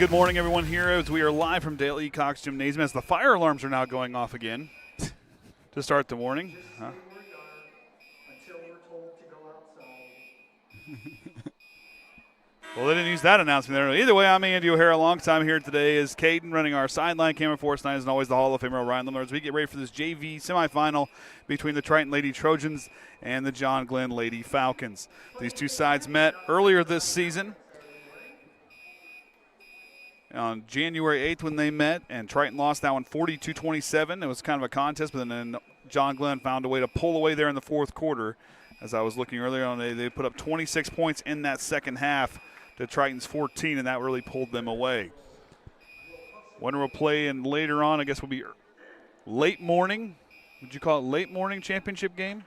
good morning, everyone, here as we are live from Dale E. Cox Gymnasium as the fire alarms are now going off again to start the morning. Until we're told to go outside. Well, they didn't use that announcement there. Either way, I'm Andy O'Hara. Alongside here today is Caden running our sideline camera for us tonight, and always the Hall of Famer Ryan Limler as we get ready for this JV semifinal between the Triton Lady Trojans and the John Glenn Lady Falcons. These two sides met earlier this season on January 8th when they met, and Triton lost that one 42-27. It was kind of a contest, but then John Glenn found a way to pull away there in the fourth quarter. As I was looking earlier on, they put up 26 points in that second half to Triton's 14, and that really pulled them away. Winner will play, and later on, I guess will be late morning. Would you call it late morning championship game?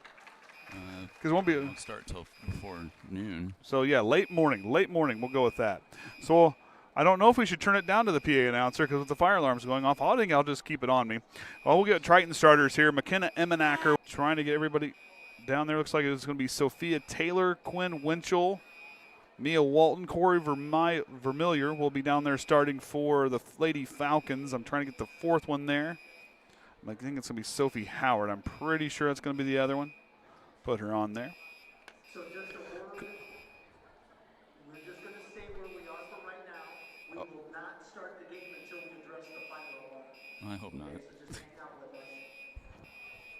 Because it won't start till before noon. So yeah, late morning. We'll go with that. So I don't know if we should turn it down to the PA announcer because with the fire alarms going off, I think I'll just keep it on me. Well, we'll get Triton starters here. McKenna Emmenacker trying to get everybody down there. Looks like it's going to be Sophia Taylor, Quinn Winchell, Mia Walton, Corey Vermillier will be down there starting for the Lady Falcons. I'm trying to get the fourth one there. I think it's going to be Sophie Howard. I'm pretty sure it's going to be the other one. Put her on there. So just a word, we're just going to stay where we are for right now. We will not start the game until we address the fire alarm. I hope not. Okay, so just hang out with us.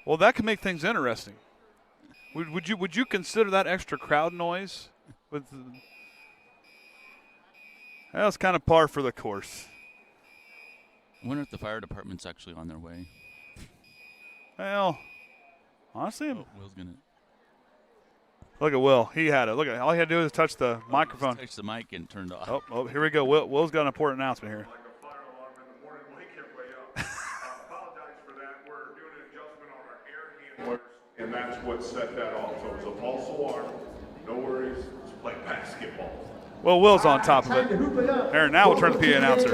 Well, that could make things interesting. Would you consider that extra crowd noise? That's kind of par for the course. I wonder if the fire department's actually on their way. Well, honestly, Will's gonna look at Will. He had it. Look at all he had to do is touch the microphone. touch the mic and turned off. Oh, here we go. Will's got an important announcement here. Like a fire alarm in the morning, wake everybody up. Apologize for that. We're doing an adjustment on our air handlers, and that's what set that off. So it was a false alarm. No worries. Let's play basketball. Well, Will's on top of Time to it. hoop it up. There, now we'll turn to the PA announcer.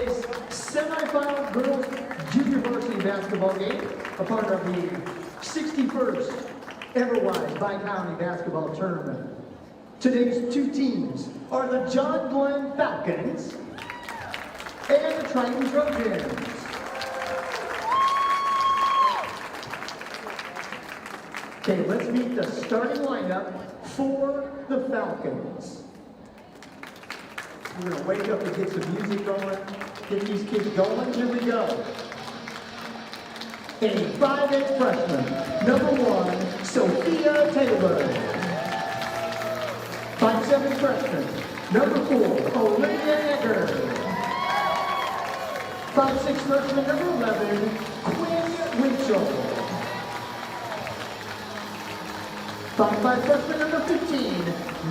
Semifinal girls junior varsity basketball game, a part of the 61st Everwise Bi-County basketball tournament. Today's two teams are the John Glenn Falcons and the Triton Trojans. Okay, let's meet the starting lineup for the Falcons. We're going to wake up and get some music going, get these kids going. Here we go. A 5'8" freshman, number 1, Sophia Taylor. 5'7" freshman, number 4, Olivia Egger. 5'6" freshman, number 11, Quinn Winchell. 5'5" freshman, number 15,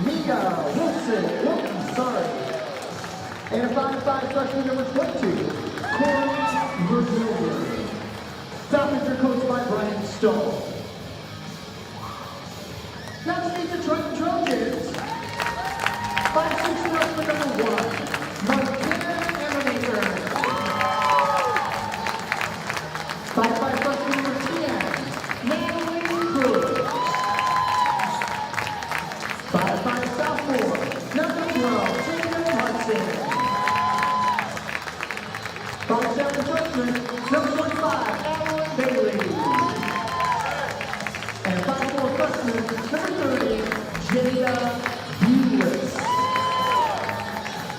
Mia Wilton. And a 5'5" freshman, number 22, Corey Vermillier. Falcons are coached by Brian Stoll. Now let's meet the Triton Trojans. 5'6" freshman, number 1, McKenna Emmenacker. 5'5" freshman, number 10, Natalie Cruz. 5'5" sophomore, number 12, Taylor Hudson. 5'7" freshman, number 25, Alan Bailey. And 5'4" freshman, number 30, Jada Bulis.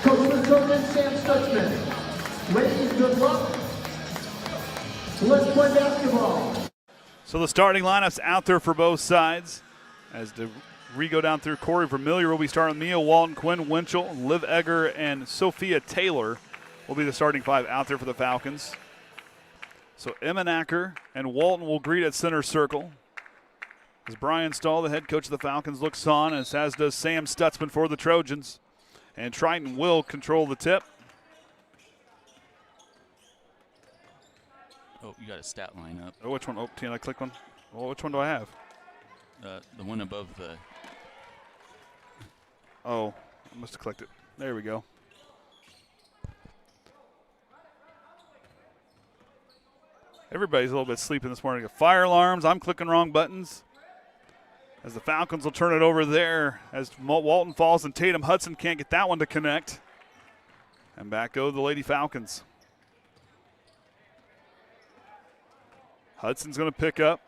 Coach for the Trojans, Sam Stutzman. Ladies, good luck. Let's play basketball. So the starting lineup's out there for both sides. As we go down through, Corey Vermillier will be starting. Mia Walton, Quinn Winchell, Liv Egger, and Sophia Taylor will be the starting 5 out there for the Falcons. So Emmenacker and Walton will greet at center circle. As Brian Stahl, the head coach of the Falcons, looks on, as does Sam Stutzman for the Trojans. And Triton will control the tip. Oh, you got a stat line up. Oh, which one? Oh, can I click one? Oh, which one do I have? The one above the. Oh, I must have clicked it. There we go. Everybody's a little bit sleeping this morning. Fire alarms. I'm clicking wrong buttons. As the Falcons will turn it over there as Walton falls and Tatum Hudson can't get that one to connect. And back go the Lady Falcons. Hudson's going to pick up.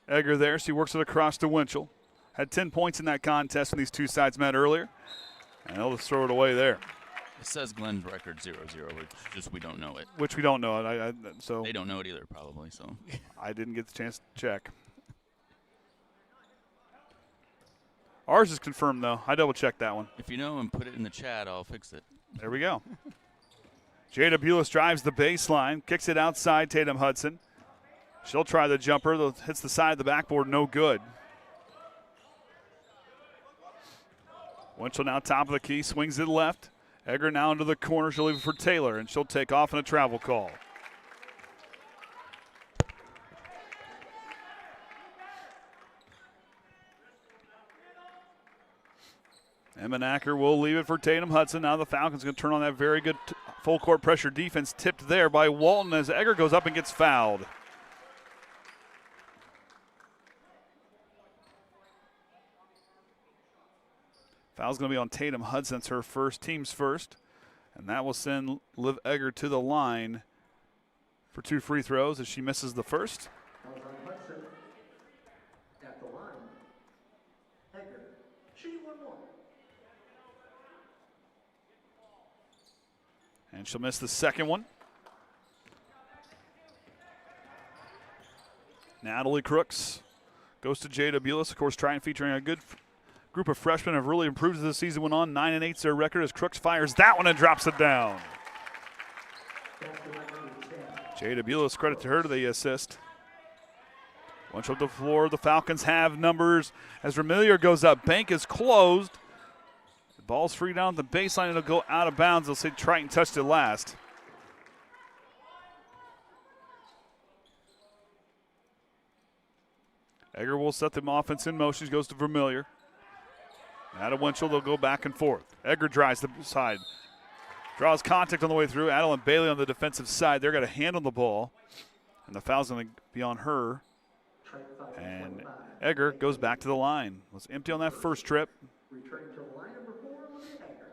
Egger there. She works it across to Winchell. Had 10 points in that contest when these two sides met earlier. And they'll just throw it away there. It says Glenn's record 0-0, which just we don't know it. Which we don't know it. So They don't know it either, probably. So I didn't get the chance to check. Ours is confirmed, though. I double-checked that one. if you know and put it in the chat, I'll fix it. There we go. Jada Bulis drives the baseline, kicks it outside Tatum Hudson. She'll try the jumper. Hits the side of the backboard, no good. Winchell now top of the key, swings it left. Egger now into the corner. She'll leave it for Taylor, and she'll take off in a travel call. Emmenacker will leave it for Tatum Hudson. Now the Falcons going to turn on that very good full court pressure defense, tipped there by Walton as Egger goes up and gets fouled. Foul's going to be on Tatum Hudson. It's her first, team's first. And that will send Liv Egger to the line for 2 free throws as she misses the first. Hudson at the line. Egger shooting one more. And she'll miss the second one. Natalie Crooks goes to Jada Bulis. Of course, Triton featuring a good group of freshmen have really improved as the season went on. 9-8's their record as Crooks fires that one and drops it down. Jada Bulis, credit to her to the assist. Once on the floor, the Falcons have numbers as Vermillier goes up. Bank is closed. The ball's free down the baseline. It'll go out of bounds. They'll say Triton touched it last. Egger will set the offense in motion. She goes to Vermillier. Out of Winchell, they'll go back and forth. Egger drives the side. Draws contact on the way through. Adeline Bailey on the defensive side. They're going to handle the ball. And the foul's going to be on her. And Egger goes back to the line. Was empty on that first trip. Returning to line number 4, Egger.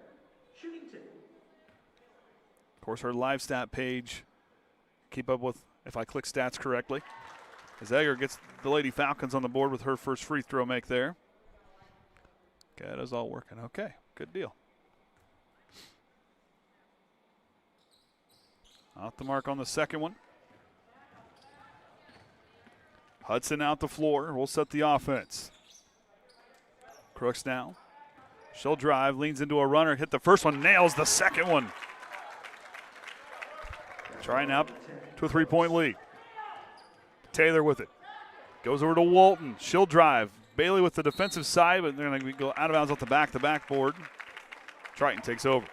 Shooting 2. Of course, her live stat page. Keep up with if I click stats correctly. As Egger gets the Lady Falcons on the board with her first free throw make there. Okay, that is all working. Okay, good deal. Off the mark on the second one. Hudson out the floor. We'll set the offense. Crooks now. She'll drive, leans into a runner, hit the first one, nails the second one. Trying out to a 3-point lead. Taylor with it. Goes over to Walton. She'll drive. Bailey with the defensive side, but they're going to go out of bounds off the backboard. Triton takes over.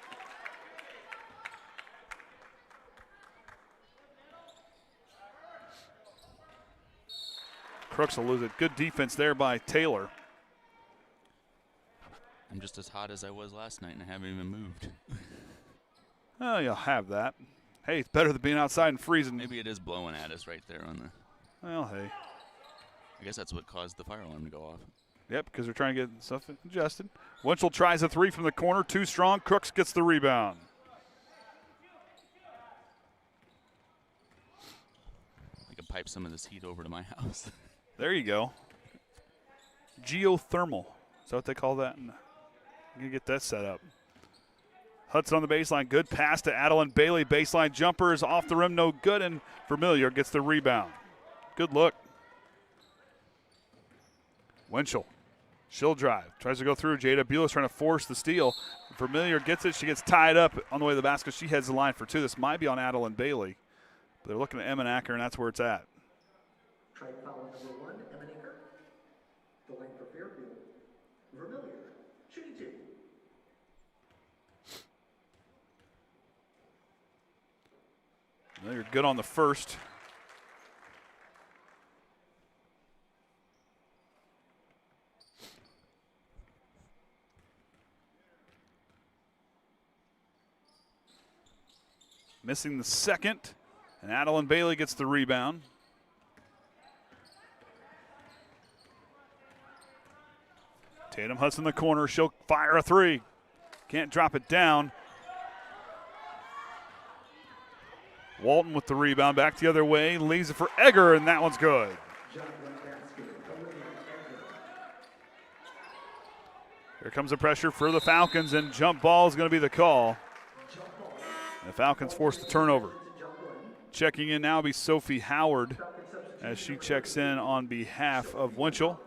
Crooks will lose it. Good defense there by Taylor. I'm just as hot as I was last night, and I haven't even moved. Oh, you'll have that. Hey, it's better than being outside and freezing. Maybe it is blowing at us right there on the. Well, hey. I guess that's what caused the fire alarm to go off. Yep, because they're trying to get stuff adjusted. Winchell tries a 3 from the corner, too strong. Crooks gets the rebound. I could pipe some of this heat over to my house. There you go. Geothermal. Is that what they call that? I'm going to get that set up. Hudson on the baseline. Good pass to Adeline Bailey. Baseline jumper is off the rim, no good, and Vermillier gets the rebound. Good look. Winchell. She'll drive. Tries to go through. Jada Bulis trying to force the steal. Vermillier gets it. She gets tied up on the way to the basket. She heads the line for 2. This might be on Adeline Bailey. But they're looking at Emmenacker, and that's where it's at. Try foul number 1, Emmenacker. The line for Fairfield. Vermillier. Shooting 2. Vermillier good on the first. Missing the second, and Adeline Bailey gets the rebound. Tatum Hudson in the corner. She'll fire a 3. Can't drop it down. Walton with the rebound, back the other way, leaves it for Egger, and that one's good. Here comes the pressure for the Falcons, and jump ball is going to be the call. The Falcons force the turnover. Checking in now will be Sophie Howard as she checks in on behalf of Winchell.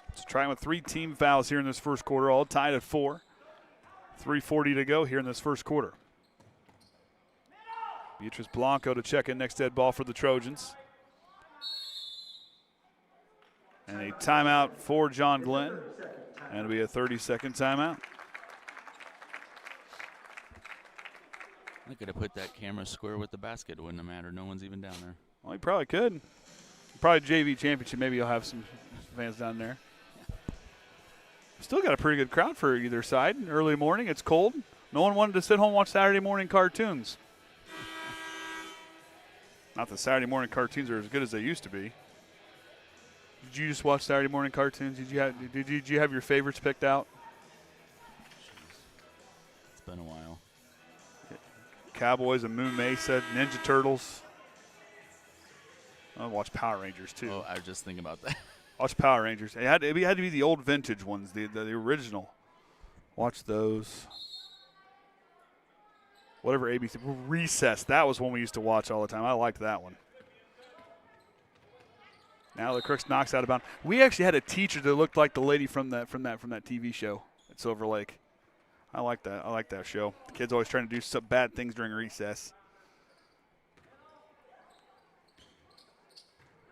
Let's try with 3 team fouls here in this first quarter, all tied at 4. 3:40 to go here in this first quarter. Beatrice Blanco to check in next dead ball for the Trojans. And a timeout for John Glenn. And it'll be a 30-second timeout. I could have put that camera square with the basket. It wouldn't have mattered. No one's even down there. Well, you probably could. Probably JV championship. Maybe you'll have some fans down there. Still got a pretty good crowd for either side. Early morning, it's cold. No one wanted to sit home and watch Saturday morning cartoons. Not that Saturday morning cartoons are as good as they used to be. Did you just watch Saturday morning cartoons? Did you have your favorites picked out? It's been a while. Cowboys and Moon Mesa, Ninja Turtles. I watch Power Rangers too. Oh, I was just thinking about that. Watch Power Rangers. It had to be the old vintage ones, the original. Watch those. Whatever ABC. Recess. That was one we used to watch all the time. I liked that one. Now the Crooks knocks out of bounds. We actually had a teacher that looked like the lady from that TV show at Silver Lake. I like that. I like that show. The kids always trying to do some bad things during recess.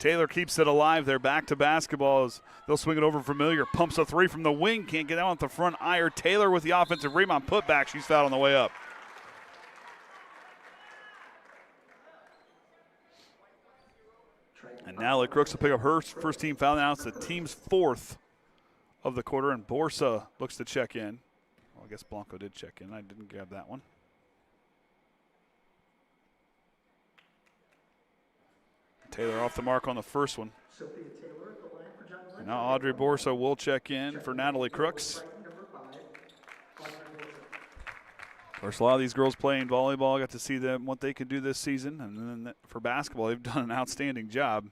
Taylor keeps it alive. They're back to basketballs. They'll swing it over Familiar. Pumps a 3 from the wing. Can't get out at the front iron. Taylor with the offensive rebound. Put back. She's fouled on the way up. And now the Crooks will pick up her first team foul. Now it's the team's 4th of the quarter. And Borsa looks to check in. Well, I guess Blanco did check in. I didn't grab that one. Taylor off the mark on the first one. And now Audrey Borsa will check in for Natalie Crooks. Of course, a lot of these girls playing volleyball, I got to see them what they could do this season. And then for basketball, they've done an outstanding job.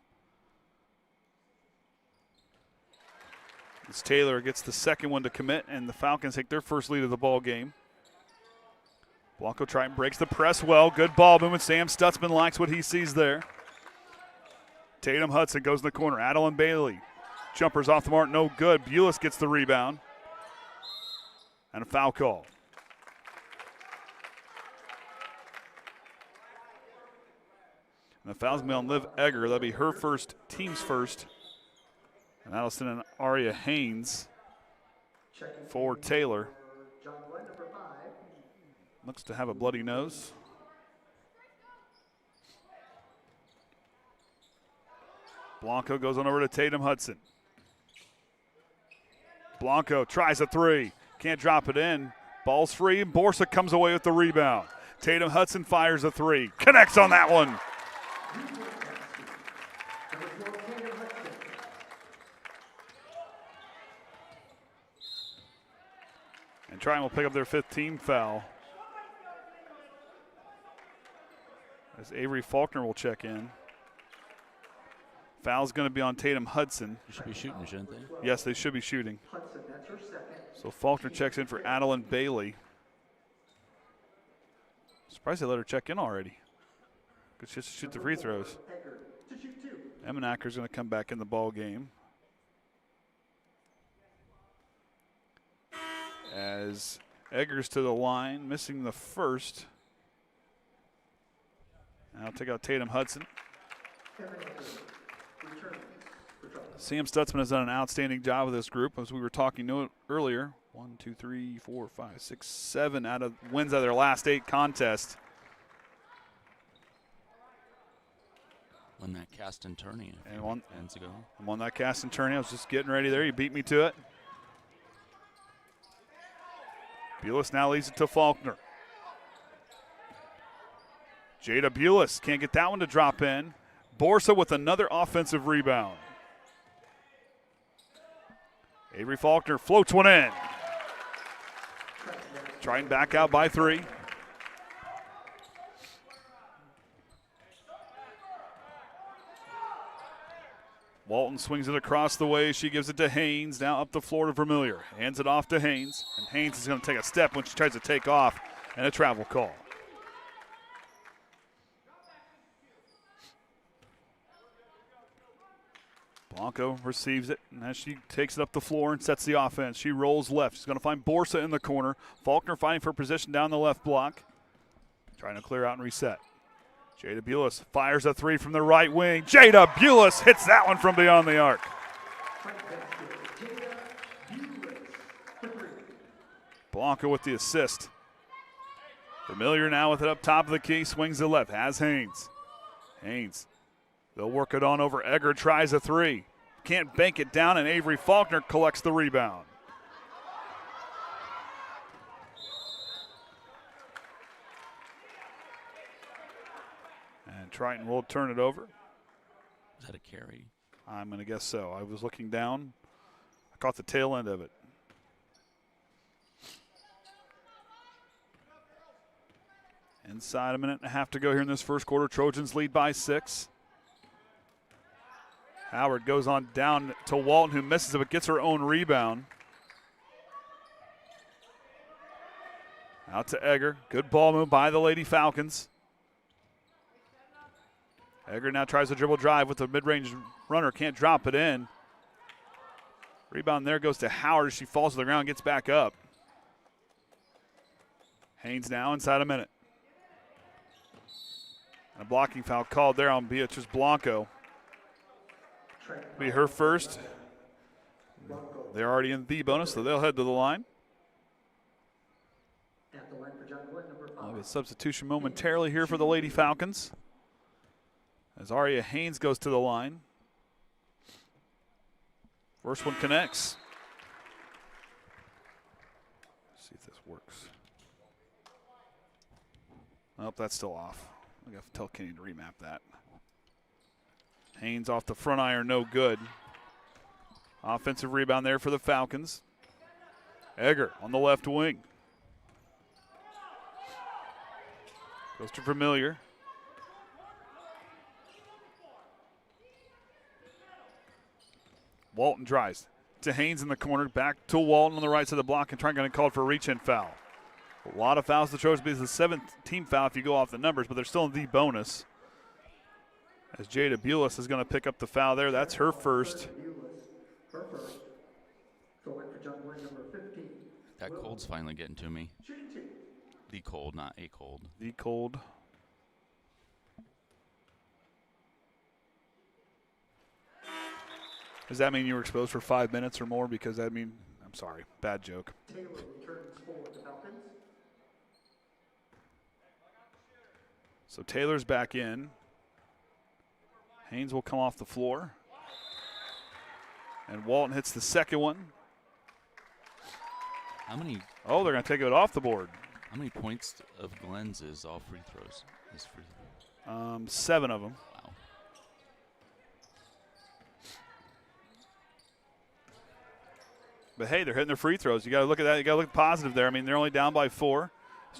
As Taylor gets the second one to commit, and the Falcons take their first lead of the ball game. Blanco Triton breaks the press well. Good ball movement. Sam Stutzman likes what he sees there. Tatum Hudson goes in the corner. Adeline Bailey. Jumpers off the mark, no good. Bulis gets the rebound. And a foul call. And the foul's going to be on Liv Egger. That'll be her first, team's first. And that'll send in Aria Haynes for Taylor. Looks to have a bloody nose. Blanco goes on over to Tatum Hudson. Blanco tries a 3. Can't drop it in. Ball's free, and Borsa comes away with the rebound. Tatum Hudson fires a 3. Connects on that one. And Triton will pick up their 5th team foul. As Avery Faulkner will check in. Foul's going to be on Tatum Hudson. They should be shooting, shouldn't they? Yes, they should be shooting. So Faulkner checks in for Adeline Bailey. Surprised they let her check in already. Could just shoot the free throws. Emenacker's going to come back in the ball game. As Eggers to the line, missing the first. And I'll take out Tatum Hudson. Sam Stutzman has done an outstanding job with this group, as we were talking earlier. 1, 2, 3, 4, 5, 6, 7 wins out of their last 8 contests. Won that cast and tourney And won ago. Won that cast and tourney. I was just getting ready there. You beat me to it. Bulis now leads it to Faulkner. Jada Bulis can't get that one to drop in. Borsa with another offensive rebound. Avery Faulkner floats one in. Triton back out by 3. Walton swings it across the way. She gives it to Haynes. Now up the floor to Vermillion. Hands it off to Haynes. And Haynes is going to take a step when she tries to take off, and a travel call. Blanco receives it, and as she takes it up the floor and sets the offense, she rolls left. She's going to find Borsa in the corner. Faulkner fighting for position down the left block. Trying to clear out and reset. Jada Bulis fires a three from the right wing. Jada Bulis hits that one from beyond the arc. Blanco with the assist. Vermillion now with it up top of the key. Swings to left. Has Haynes. Haynes. They'll work it on over. Egger tries a three. Can't bank it down, and Avery Faulkner collects the rebound. And Triton will turn it over. Is that a carry? I'm going to guess so. I was looking down. I caught the tail end of it. Inside a minute and a half to go here in this first quarter. Trojans lead by 6. Howard goes on down to Walton, who misses it but gets her own rebound. Out to Egger. Good ball move by the Lady Falcons. Egger now tries a dribble drive with the mid-range runner. Can't drop it in. Rebound there goes to Howard as she falls to the ground and gets back up. Haynes now inside a minute. And a blocking foul called there on Beatrice Blanco. Be her first. They're already in the bonus, so they'll head to the line. We'll have a substitution momentarily here for the Lady Falcons, as Aria Haynes goes to the line. First one connects. Let's see if this works. Nope, that's still off. I got to tell Kenny to remap that. Haynes off the front iron, no good. Offensive rebound there for the Falcons. Egger on the left wing. Goes to Vermillion. Walton drives to Haynes in the corner. Back to Walton on the right side of the block and trying to call for a reach-in foul. A lot of fouls the Trojans, because it's the 7th team foul if you go off the numbers, but they're still in the bonus. As Jada Bulis is going to pick up the foul there. That's her first. That cold's finally getting to me. The cold, not a cold. The cold. Does that mean you were exposed for 5 minutes or more? Because that mean, I'm sorry, bad joke. So Taylor's back in. Haynes will come off the floor. And Walton hits the second one. How many? Oh, they're going to take it off the board. How many points of Glenn's is all free throws? 7 of them. Wow. But hey, they're hitting their free throws. You got to look at that. You got to look positive there. I mean, they're only down by 4.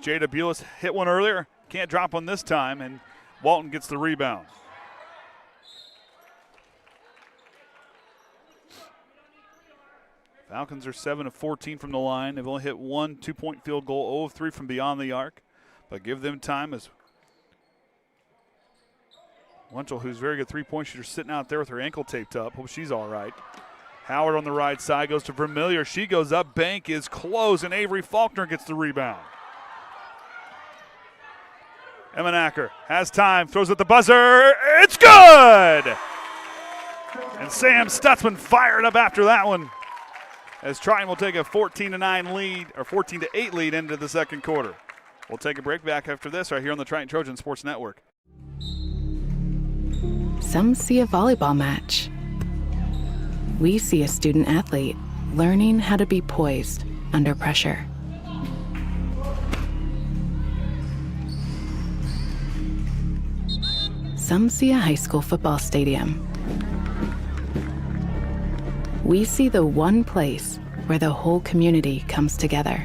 Jada Bulis hit one earlier. Can't drop one this time, and Walton gets the rebound. Falcons are 7 of 14 from the line. They've only hit one 2-point field goal, 0 of 3 from beyond the arc. But give them time as Winchell, who's very good three-point shooter, sitting out there with her ankle taped up. Hope she's all right. Howard on the right side goes to Vermillion. She goes up. Bank is closed, and Avery Faulkner gets the rebound. Emmenacker has time, throws at the buzzer. It's good! And Sam Stutzman fired up after that one, as Triton will take a 14-9 lead, or 14-8 lead into the second quarter. We'll take a break. Back after this right here on the Triton Trojan Sports Network. Some see a volleyball match. We see a student athlete learning how to be poised under pressure. Some see a high school football stadium. We see the one place where the whole community comes together.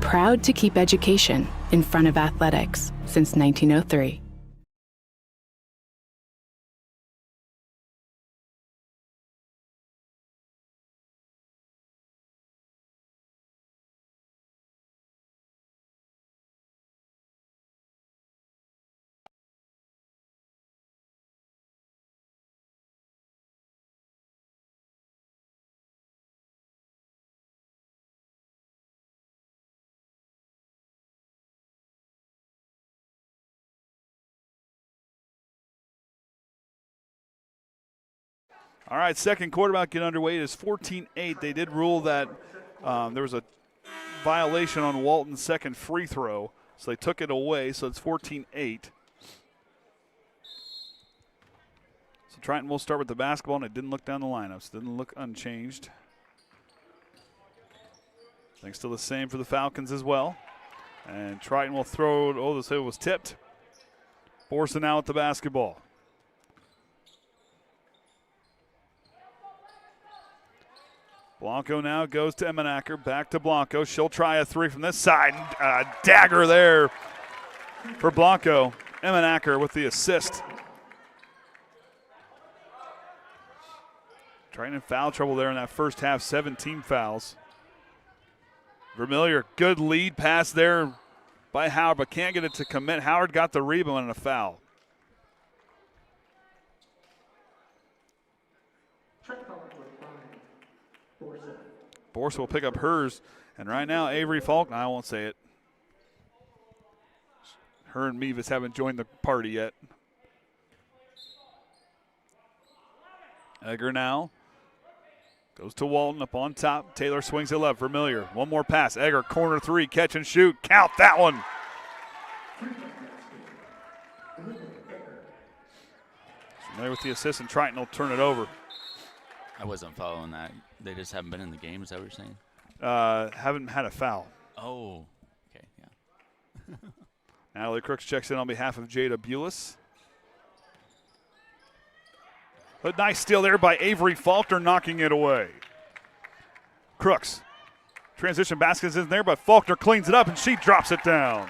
Proud to keep education in front of athletics since 1903. All right, second quarter about to get underway. It is 14-8. They did rule that there was a violation on Walton's second free throw, so they took it away, so it's 14-8. So Triton will start with the basketball, and it didn't look down the lineups. Didn't look unchanged. Things still the same for the Falcons as well. And Triton will throw it. Oh, this was tipped. Borsa now with the basketball. Blanco now goes to Emmenacker. Back to Blanco. She'll try a three from this side. Dagger there for Blanco. Emmenacker with the assist. Triton in foul trouble there in that first half. 17 fouls. Vermillion, good lead pass there by Howard, but can't get it to commit. Howard got the rebound and a foul. Borsa will pick up hers, and right now Avery Faulkner, I won't say it. Her and Mevis haven't joined the party yet. Egger now goes to Walton up on top. Taylor swings it left. Vermillion, one more pass. Egger, corner three, catch and shoot. Count that one. Vermillion with the assist, and Triton will turn it over. I wasn't following that. They just haven't been in the game. Is that what you're saying? Haven't had a foul. Oh, okay, yeah. Natalie Crooks checks in on behalf of Jada Bulis. A nice steal there by Avery Faulkner, knocking it away. Crooks. Transition basket is in there, but Faulkner cleans it up, and she drops it down.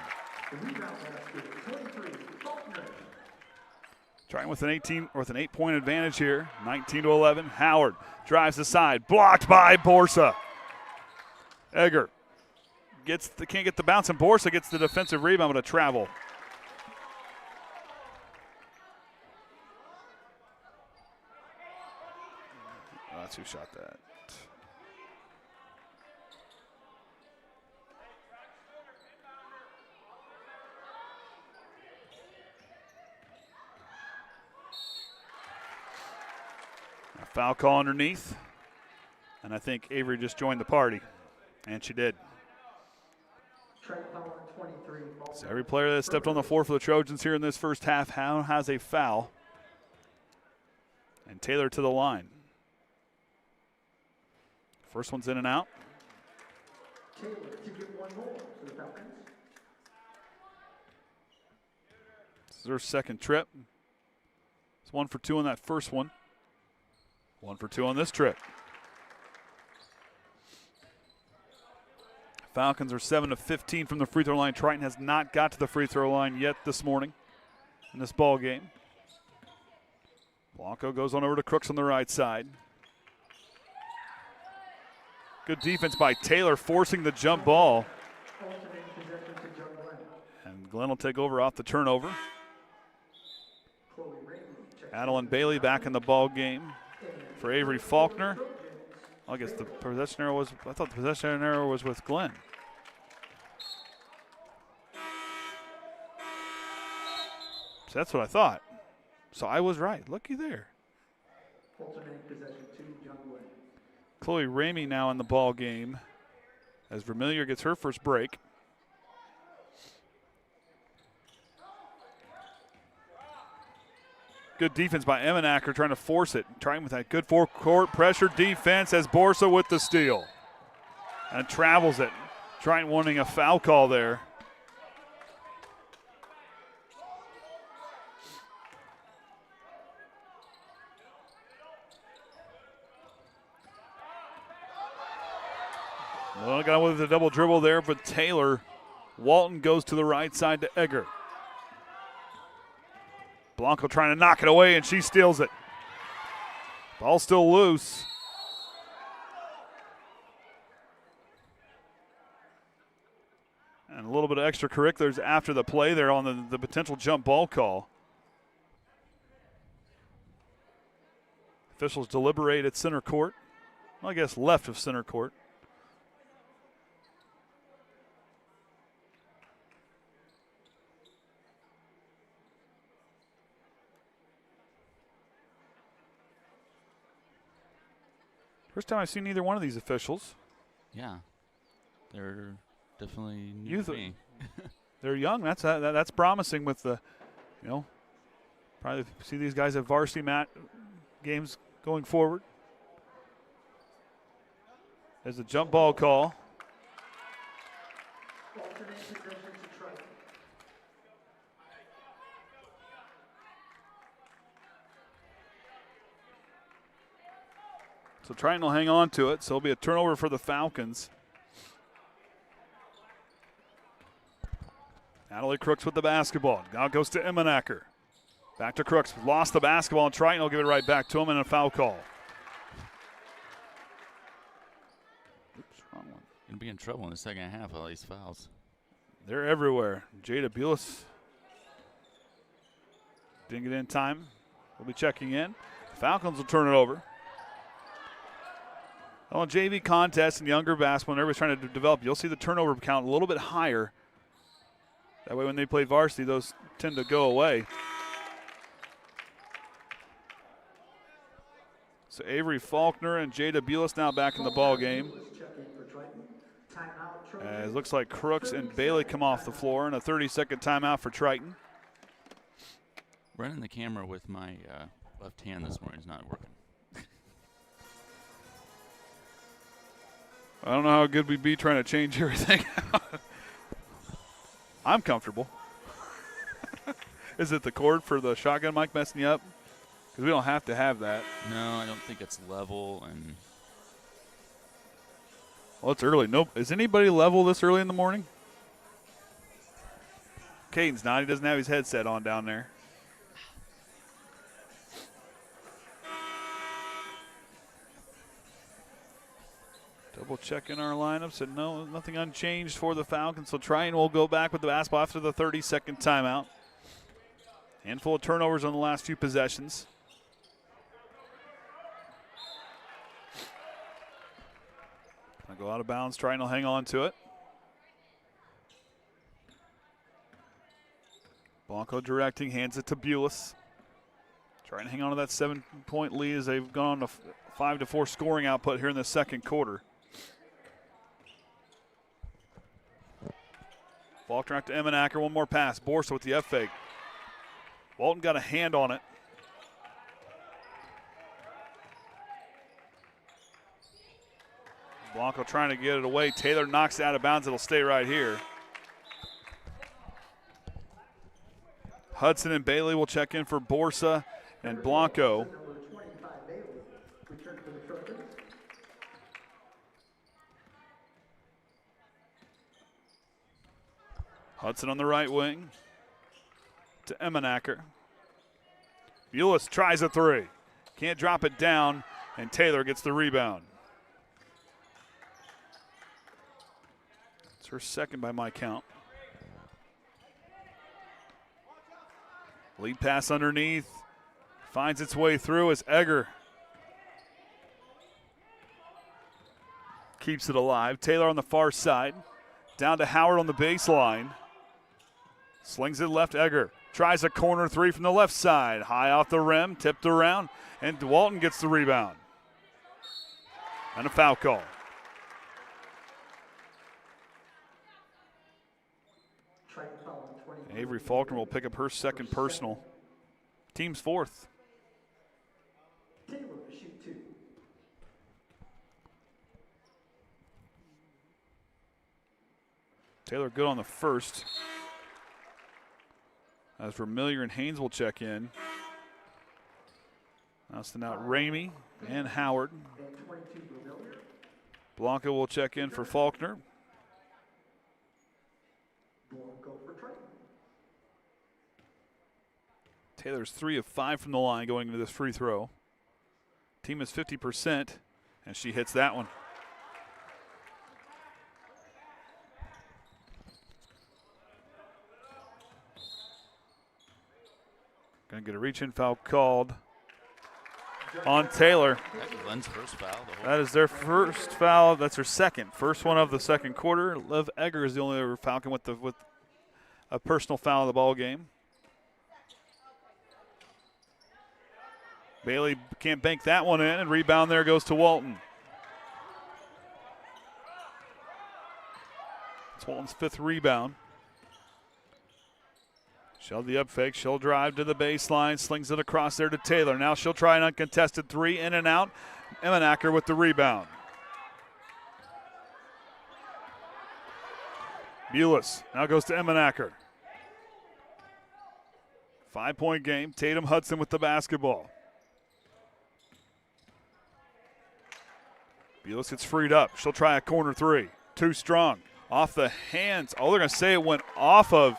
Trying with an 8-point advantage here, 19-11. Howard drives the side, blocked by Borsa. Egger can't get the bounce, and Borsa gets the defensive rebound with a travel. Oh, that's who shot that. A foul call underneath, and I think Avery just joined the party, and she did. So every player that stepped on the floor for the Trojans here in this first half has a foul. And Taylor to the line. First one's in and out. Taylor to get one more for the Falcons. This is her second trip. It's 1 for 2 on that first one. 1 for 2 on this trip. Falcons are 7 of 15 from the free throw line. Triton has not got to the free throw line yet this morning in this ball game. Blanco goes on over to Crooks on the right side. Good defense by Taylor, forcing the jump ball. And Glenn will take over off the turnover. Adeline Bailey back in the ball game for Avery Faulkner. I guess the possession arrow was, I thought the possession arrow was with Glenn. So that's what I thought. So I was right. Looky there. Chloe Ramey now in the ball game as Vermillion gets her first break. Good defense by Emmenacker trying to force it. Trying with that good four-court pressure defense as Borsa with the steal. And travels it. Trying wanting a foul call there. Well, got with the double dribble there, but Taylor. Walton goes to the right side to Egger. Blanco trying to knock it away, and she steals it. Ball still loose. And a little bit of extracurriculars after the play there on the potential jump ball call. Officials deliberate at center court. Well, I guess left of center court. First time I've seen either one of these officials. Yeah, they're definitely new Youth. to me. They're young. That's promising with the, probably see these guys at varsity games going forward. There's a jump ball call. Alternate possession to Triton. So Triton will hang on to it. So it'll be a turnover for the Falcons. Natalie Crooks with the basketball. Now it goes to Emmenacker. Back to Crooks. Lost the basketball, and Triton will give it right back to him, and a foul call. Oops, wrong one. Gonna be in trouble in the second half of all these fouls. They're everywhere. Jada Bulis didn't get in time. We'll be checking in. Falcons will turn it over. On JV contests and younger basketball, when everybody's trying to develop, you'll see the turnover count a little bit higher. That way when they play varsity, those tend to go away. So Avery Faulkner and Jada Bulis now back in the ball game. As looks like Crooks and Bailey come off the floor, and a 30-second timeout for Triton. Running the camera with my left hand this morning is not working. I don't know how good we'd be trying to change everything out. I'm comfortable. Is it the cord for the shotgun mic messing you up? Because we don't have to have that. No, I don't think it's level. And Well, it's early. Nope. Is anybody level this early in the morning? Caden's not. He doesn't have his headset on down there. Double checking our lineups, and no, nothing unchanged for the Falcons. So Triton will go back with the basketball after the 30-second timeout. Handful of turnovers on the last few possessions. Gonna go out of bounds. Triton will hang on to it. Blanco directing, hands it to Bulis. Trying to hang on to that 7-point lead as they've gone to 5-4 scoring output here in the second quarter. Faulkner out to Emmenacker, one more pass. Borsa with the F fake. Walton got a hand on it. Blanco trying to get it away. Taylor knocks it out of bounds. It'll stay right here. Hudson and Bailey will check in for Borsa and Blanco. Hudson on the right wing to Emmenacker. Bulis tries a three. Can't drop it down, and Taylor gets the rebound. It's her second by my count. Lead pass underneath. Finds its way through as Egger keeps it alive. Taylor on the far side. Down to Howard on the baseline. Slings it left. Egger tries a corner three from the left side. High off the rim, tipped around, and Walton gets the rebound. And a foul call. Avery Faulkner will pick up her second personal. Team's fourth. Taylor to shoot two. Taylor good on the first. As Vermillier and Haynes will check in. Now send out Ramey and Howard. Blanco will check in for Faulkner. Taylor's 3 of 5 from the line going into this free throw. Team is 50%, and she hits that one. Going to get a reach-in foul called on Taylor. That was Lynn's first foul. That is their first foul. That's her second. First one of the second quarter. Liv Egger is the only other Falcon with a personal foul in the ball game. Bailey can't bank that one in, and rebound there goes to Walton. Walton's 5th rebound. She'll the up fake. She'll drive to the baseline. Slings it across there to Taylor. Now she'll try an uncontested 3. In and out. Emmenacker with the rebound. Bulis now goes to Emmenacker. 5-point game. Tatum Hudson with the basketball. Bulis gets freed up. She'll try a corner 3. Too strong. Off the hands. Oh, they're going to say it went off of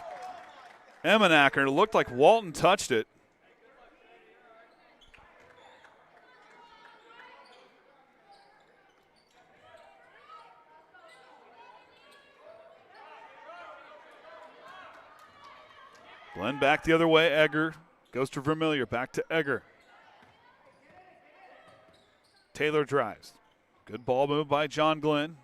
Emmenacker. It looked like Walton touched it. Glenn back the other way. Egger goes to Vermillion. Back to Egger. Taylor drives. Good ball move by John Glenn.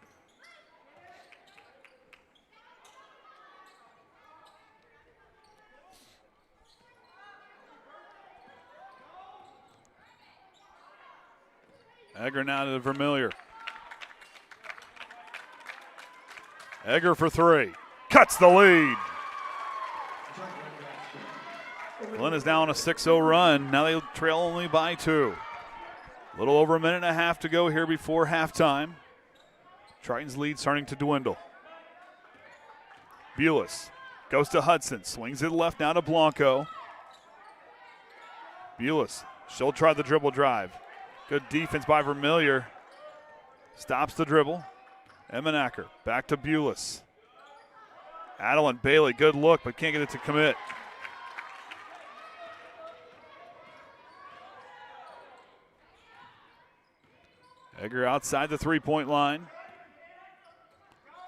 Egger now to Vermillion. Egger for 3. Cuts the lead. Glenn is now on a 6-0 run. Now they trail only by 2. A little over a minute and a half to go here before halftime. Triton's lead starting to dwindle. Bulis goes to Hudson. Swings it left now to Blanco. Bulis, she'll try the dribble drive. Good defense by Vermillion. Stops the dribble. Emmenacker back to Bulis. Adeline Bailey, good look, but can't get it to commit. Egger outside the 3-point line.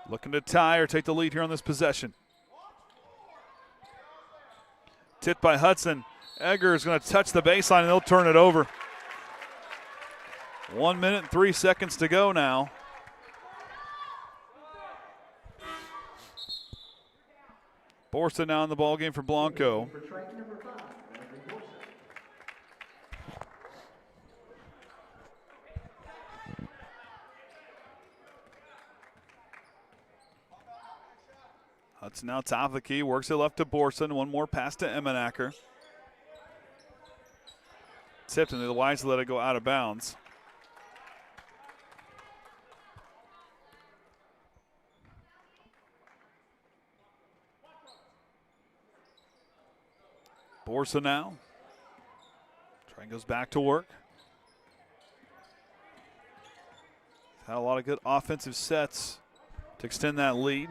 Looking to tie or take the lead here on this possession. Tipped by Hudson. Egger is going to touch the baseline and they'll turn it over. 1 minute and 3 seconds to go now. Borsa now in the ball game for Blanco. Hudson now top of the key, works it left to Borson. One more pass to Emmenacker. Tipped and they're wise to let it go out of bounds. Borsa now. Triton goes back to work. Had a lot of good offensive sets to extend that lead.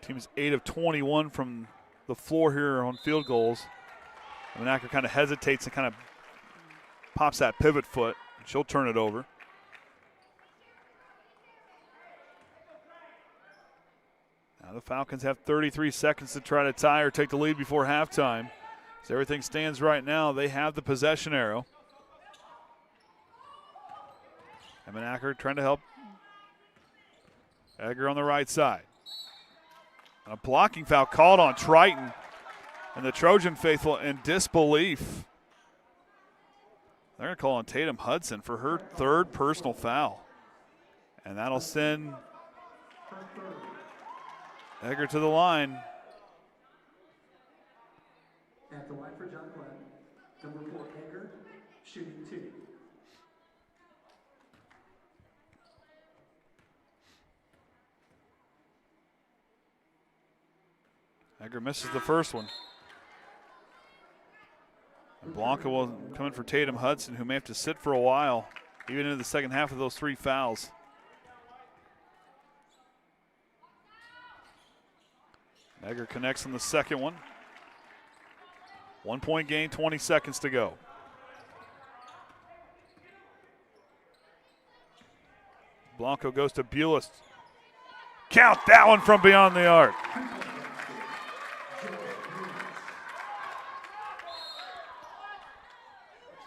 Team is 8 of 21 from the floor here on field goals. Emmenacker kind of hesitates and kind of pops that pivot foot. She'll turn it over. Now the Falcons have 33 seconds to try to tie or take the lead before halftime. As everything stands right now, they have the possession arrow. Emmenacker trying to help Egger on the right side. A blocking foul called on Triton, and the Trojan faithful in disbelief. They're going to call on Tatum Hudson for her 3rd personal foul. And that'll send Egger to the line. At the line for John Glenn, number 4, Egger, shooting 2. Egger misses the first one. And Blanca will come in for Tatum Hudson, who may have to sit for a while, even into the second half of those 3 fouls. Egger connects on the second one. 1-point game, 20 seconds to go. Blanco goes to Bulis. Count that one from beyond the arc.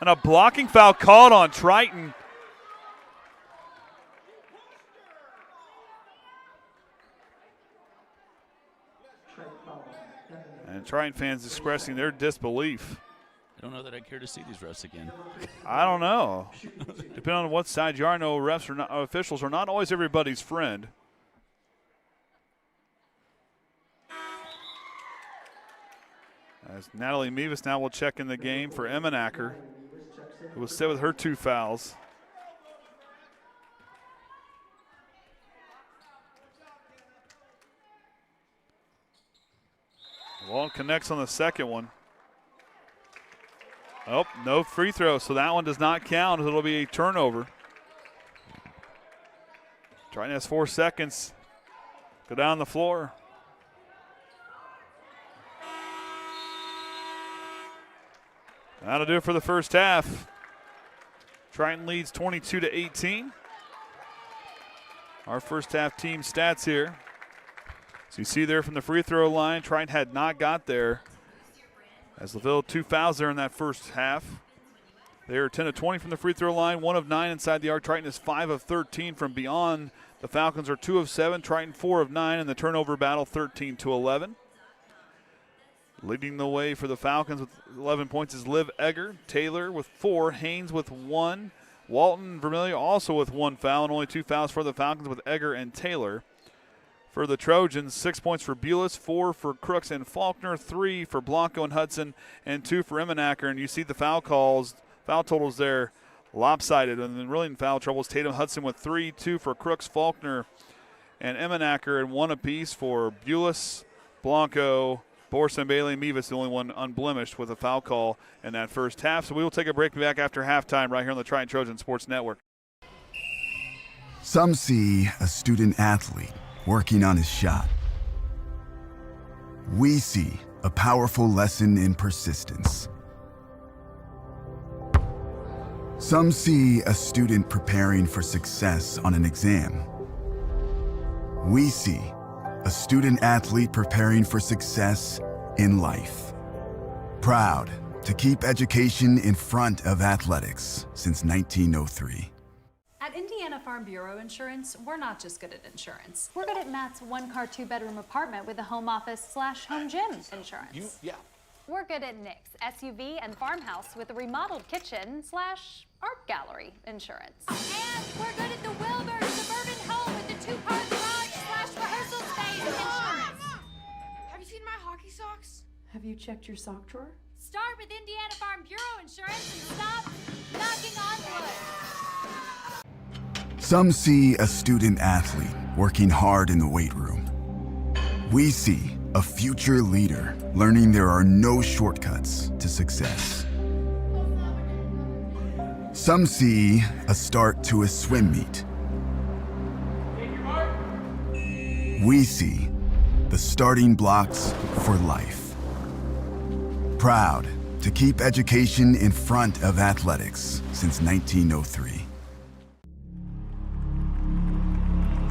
And a blocking foul called on Triton. And Triton fans expressing their disbelief I don't know that I care to see these refs again. I don't know. Depending on what side you are, no refs or not, officials are not always everybody's friend. As Natalie Mevis now will check in the game for Emmenacker, who will sit with her 2 fouls. Wall connects on the second one. Oh, no free throw, so that one does not count. It'll be a turnover. Triton has 4 seconds. Go down the floor. That'll do it for the first half. Triton leads 22-18. Our first half team stats here. So you see there from the free throw line, Triton had not got there. As LaVille 2 fouls there in that first half. They are 10 of 20 from the free throw line, 1 of 9 inside the arc. Triton is 5 of 13 from beyond. The Falcons are 2 of 7. Triton 4 of 9 in the turnover battle, 13-11. Leading the way for the Falcons with 11 points is Liv Egger. Taylor with 4. Haynes with 1. Walton Vermillion also with 1 foul, and only 2 fouls for the Falcons with Egger and Taylor. For the Trojans, 6 points for Bulis, 4 for Crooks and Faulkner, 3 for Blanco and Hudson, and 2 for Emmenacker. And you see the foul totals there lopsided. And then really in foul trouble is Tatum Hudson with 3, 2 for Crooks, Faulkner, and Emmenacker, and 1 apiece for Bulis, Blanco, Borson, Bailey, and Mevis, the only one unblemished with a foul call in that first half. So we will take a break back after halftime right here on the Triton Trojan Sports Network. Some see a student athlete working on his shot. We see a powerful lesson in persistence. Some see a student preparing for success on an exam. We see a student athlete preparing for success in life. Proud to keep education in front of athletics since 1903. At Indiana Farm Bureau Insurance, we're not just good at insurance. We're good at Matt's 1-car, 2-bedroom apartment with a home office/home gym insurance. We're good at Nick's SUV and farmhouse with a remodeled kitchen/art gallery insurance. And we're good at the Wilbur suburban home with the 2-car garage/rehearsal space insurance. Have you seen my hockey socks? Have you checked your sock drawer? Start with Indiana Farm Bureau Insurance and stop knocking on wood. Some see a student athlete working hard in the weight room. We see a future leader learning there are no shortcuts to success. Some see a start to a swim meet. We see the starting blocks for life. Proud to keep education in front of athletics since 1903.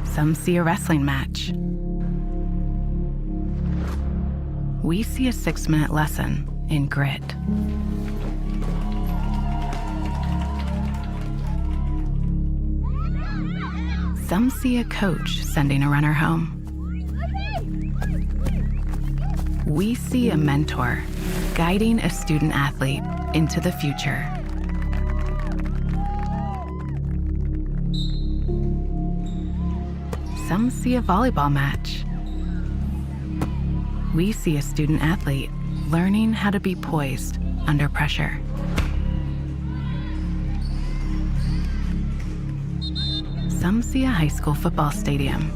Some see a wrestling match. We see a 6-minute lesson in grit. Some see a coach sending a runner home. We see a mentor guiding a student athlete into the future. Some see a volleyball match. We see a student athlete learning how to be poised under pressure. Some see a high school football stadium.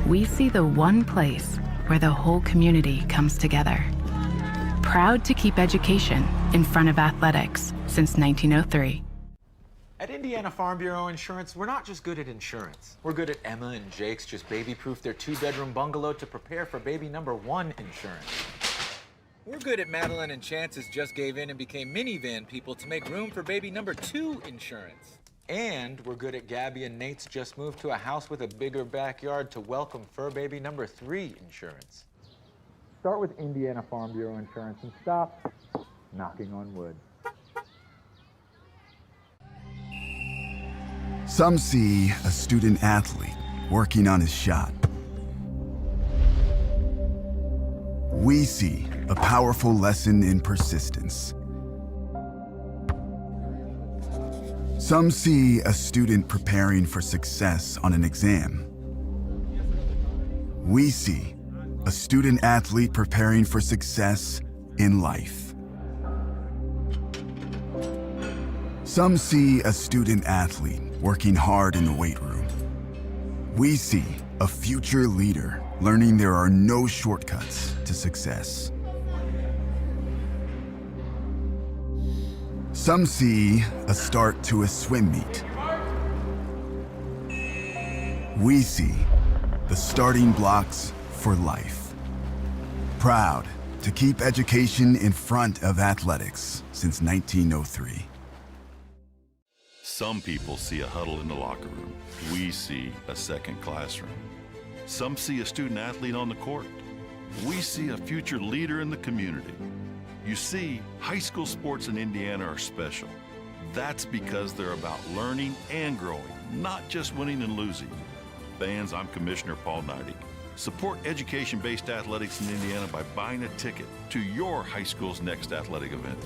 We see the one place where the whole community comes together. Proud to keep education in front of athletics since 1903. At Indiana Farm Bureau Insurance, we're not just good at insurance. We're good at Emma and Jake's just baby-proof their 2-bedroom bungalow to prepare for baby number 1 insurance. We're good at Madeline and Chance's just gave in and became minivan people to make room for baby number 2 insurance. And we're good at Gabby and Nate's just moved to a house with a bigger backyard to welcome fur baby number 3 insurance. Start with Indiana Farm Bureau Insurance and stop knocking on wood. Some see a student athlete working on his shot. We see a powerful lesson in persistence. Some see a student preparing for success on an exam. We see a student athlete preparing for success in life. Some see a student athlete working hard in the weight room. We see a future leader learning there are no shortcuts to success. Some see a start to a swim meet. We see the starting blocks for life. Proud to keep education in front of athletics since 1903. Some people see a huddle in the locker room. We see a second classroom. Some see a student athlete on the court. We see a future leader in the community. You see, high school sports in Indiana are special. That's because they're about learning and growing, not just winning and losing. Fans, I'm Commissioner Paul Neidig. Support education-based athletics in Indiana by buying a ticket to your high school's next athletic event.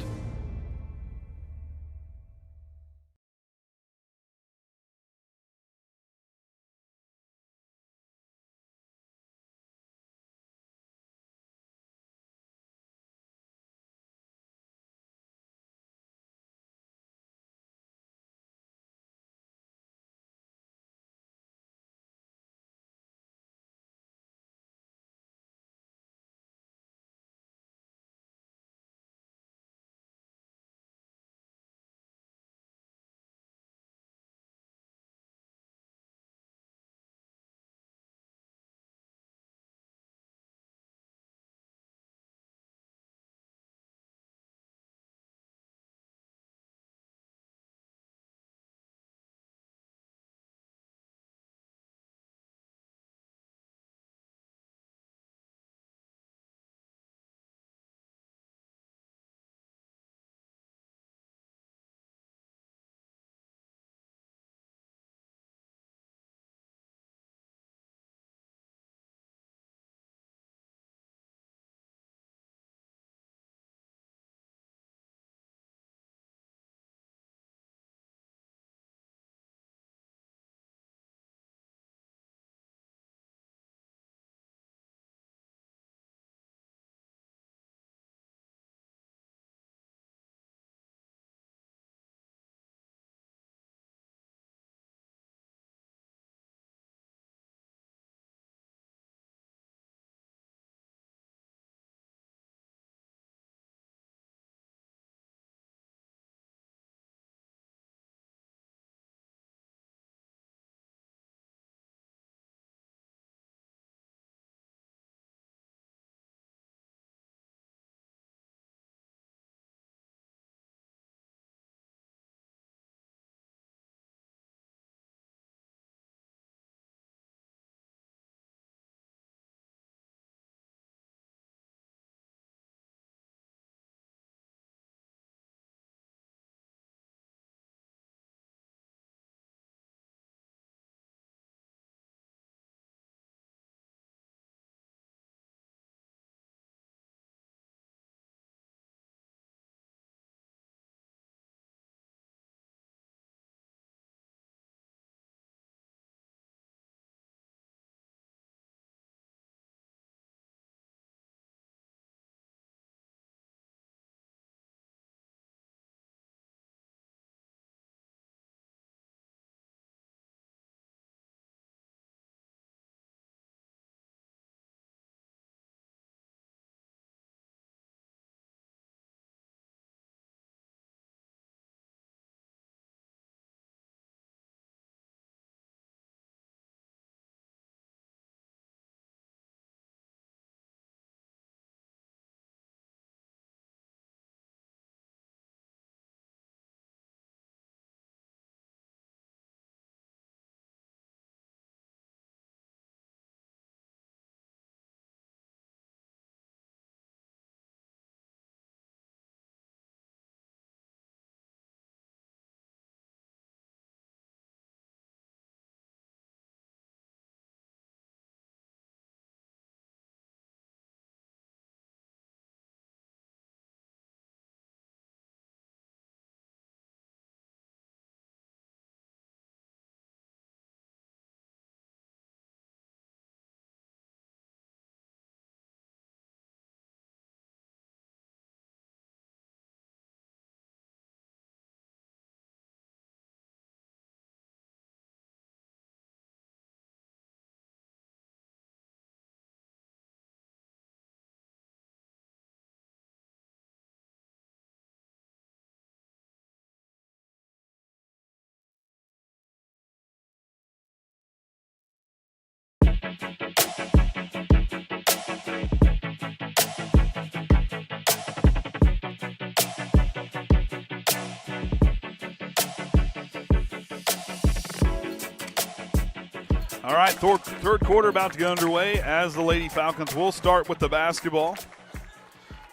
All right, third quarter about to get underway as the Lady Falcons will start with the basketball.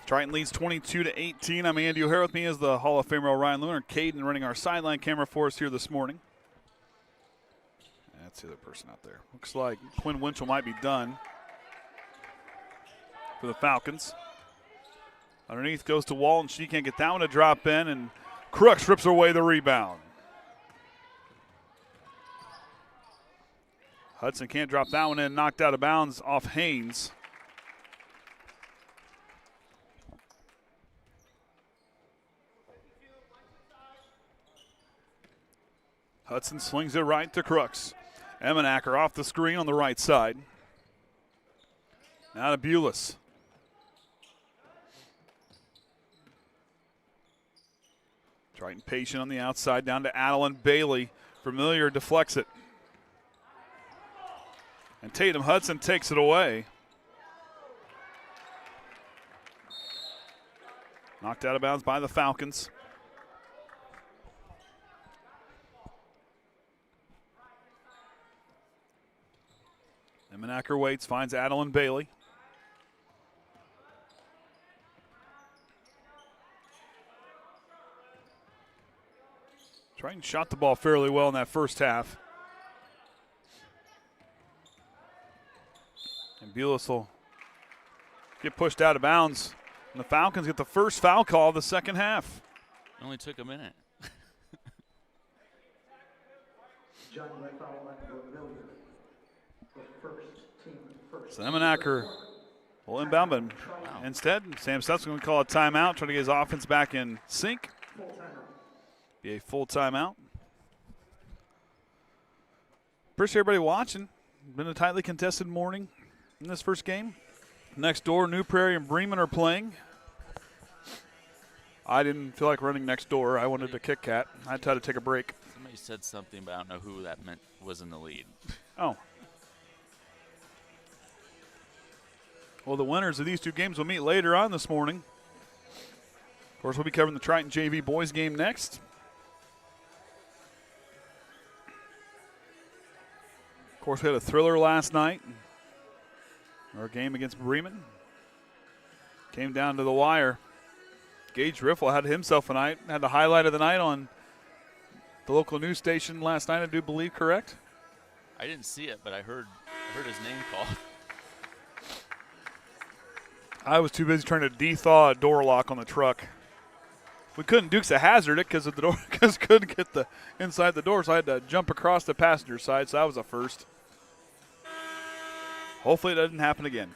Triton leads 22-18. I'm Andy O'Hara. With me is the Hall of Famer Ryan Lunar. Caden running our sideline camera for us here this morning. That's the other person out there. Looks like Quinn Winchell might be done for the Falcons. Underneath goes to Walton. She can't get that one to drop in, and Crooks rips away the rebound. Hudson can't drop that one in, knocked out of bounds off Haynes. Hudson slings it right to Crooks. Emmenacker off the screen on the right side. Now to Bulis. Triton patient on the outside, down to Adeline Bailey. Familiar deflects it. And Tatum Hudson takes it away. Knocked out of bounds by the Falcons. Emmenacker waits, finds Adeline Bailey. Triton shot the ball fairly well in that first half. And Bulis will get pushed out of bounds. And the Falcons get the first foul call of the second half. It only took a minute. So Emmenacker will inbound, but instead, Sam Stutz's going to call a timeout, trying to get his offense back in sync. Be a full timeout. Appreciate everybody watching. Been a tightly contested morning in this first game. Next door, New Prairie and Bremen are playing. I didn't feel like running next door. I wanted to kick Cat. I had to take a break. Somebody said something, but I don't know who that meant was in the lead. Oh. Well, the winners of these two games will meet later on this morning. Of course, we'll be covering the Triton JV boys game next. Of course, we had a thriller last night. Our game against Bremen came down to the wire. Gage Riffle had himself a night, had the highlight of the night on the local news station last night, I do believe, correct? I didn't see it, but I heard his name called. I was too busy trying to de-thaw a door lock on the truck. We couldn't Dukes a Hazard it because the door couldn't get the inside the door, so I had to jump across the passenger side. So that was a first. Hopefully it doesn't happen again.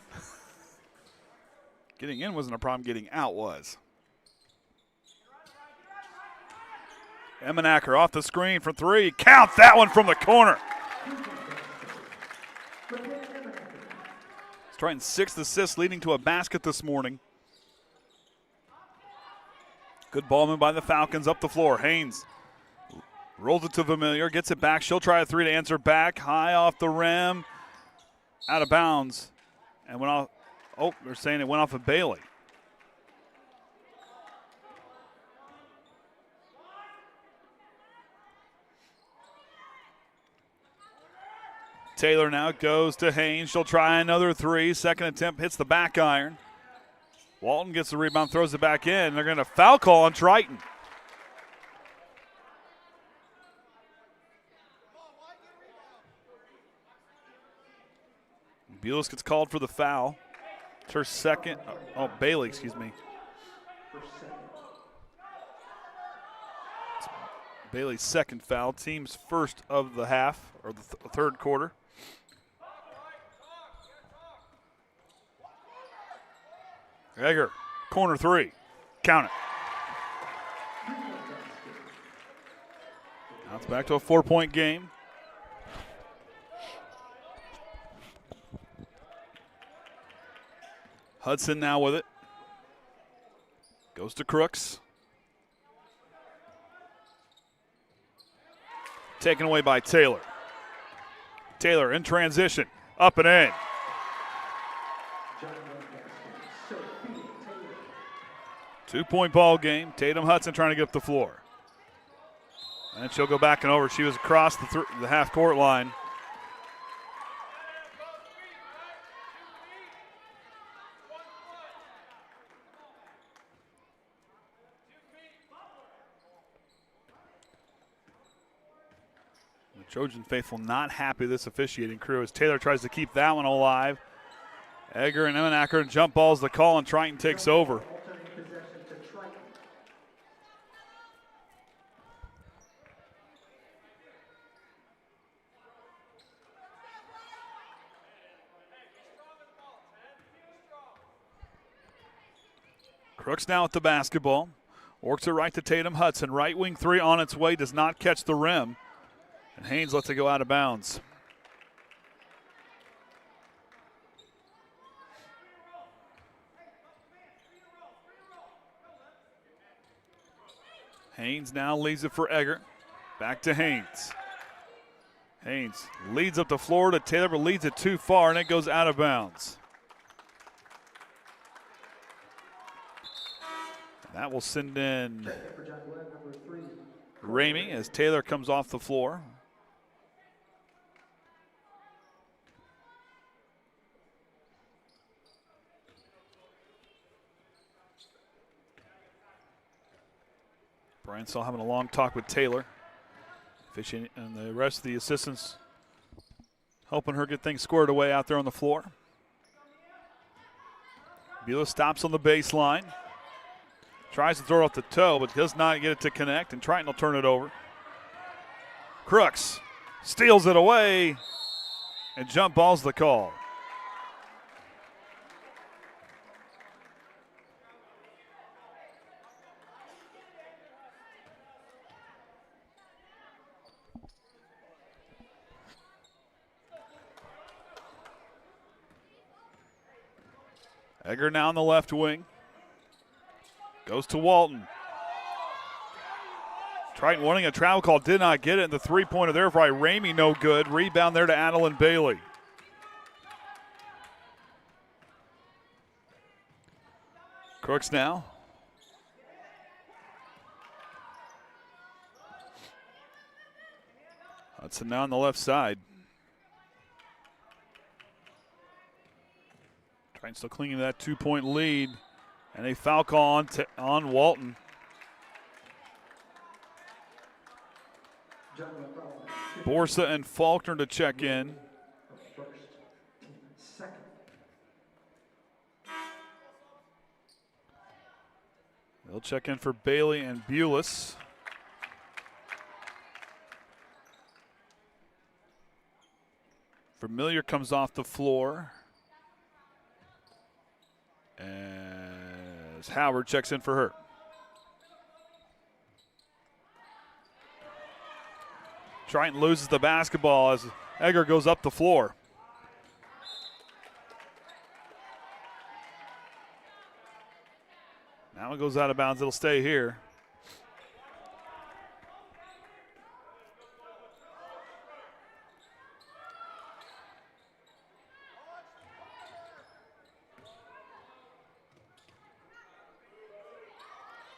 Getting in wasn't a problem. Getting out was. Emmenacker off the screen for three. Count that one from the corner. It's Triton's sixth assist, leading to a basket this morning. Good ball move by the Falcons up the floor. Haynes rolls it to Familiar, gets it back. She'll try a three to answer back. High off the rim, out of bounds, and went off. Oh, they're saying it went off of Bailey. Taylor now goes to Haynes. She'll try another three. Second attempt hits the back iron. Walton gets the rebound, throws it back in. They're going to foul call on Triton. Bulis gets called for the foul. It's her second. Oh, Bailey, excuse me. It's Bailey's second foul. Team's first of the half, or the third quarter. Egger, corner three. Count it. Now it's back to a 4-point game. Hudson now with it. Goes to Crooks. Taken away by Taylor. Taylor in transition. Up and in. John West, Sophia Taylor. 2-point ball game. Tatum Hudson trying to get up the floor. And she'll go back and over. She was across the half-court line. The Trojan faithful not happy with this officiating crew as Taylor tries to keep that one alive. Egger and Emmenacker jump balls the call, and Triton takes over. Alternating possession to Triton. Crooks now with the basketball. Works it right to Tatum Hudson. Right wing three on its way, does not catch the rim. And Haynes lets it go out of bounds. Haynes now leaves it for Egger. Back to Haynes. Haynes leads up the floor to Taylor, but leads it too far, and it goes out of bounds. That will send in Ramey as Taylor comes off the floor. Brian Saul having a long talk with Taylor. Fishing and the rest of the assistants helping her get things squared away out there on the floor. Beulah stops on the baseline. Tries to throw off the toe, but does not get it to connect, and Triton will turn it over. Crooks steals it away, and jump ball's the call. Egger now on the left wing. Goes to Walton. Triton wanting a travel call, did not get it. And the three-pointer there by Ramey, no good. Rebound there to Adeline Bailey. Crooks now. Hudson now on the left side. Triton still clinging to that 2-point lead. And a foul call on Walton. Borsa and Faulkner to check in. They'll check in for Bailey and Bulis. Familiar comes off the floor. As Howard checks in for her. Triton loses the basketball as Egger goes up the floor. Now it goes out of bounds. It'll stay here.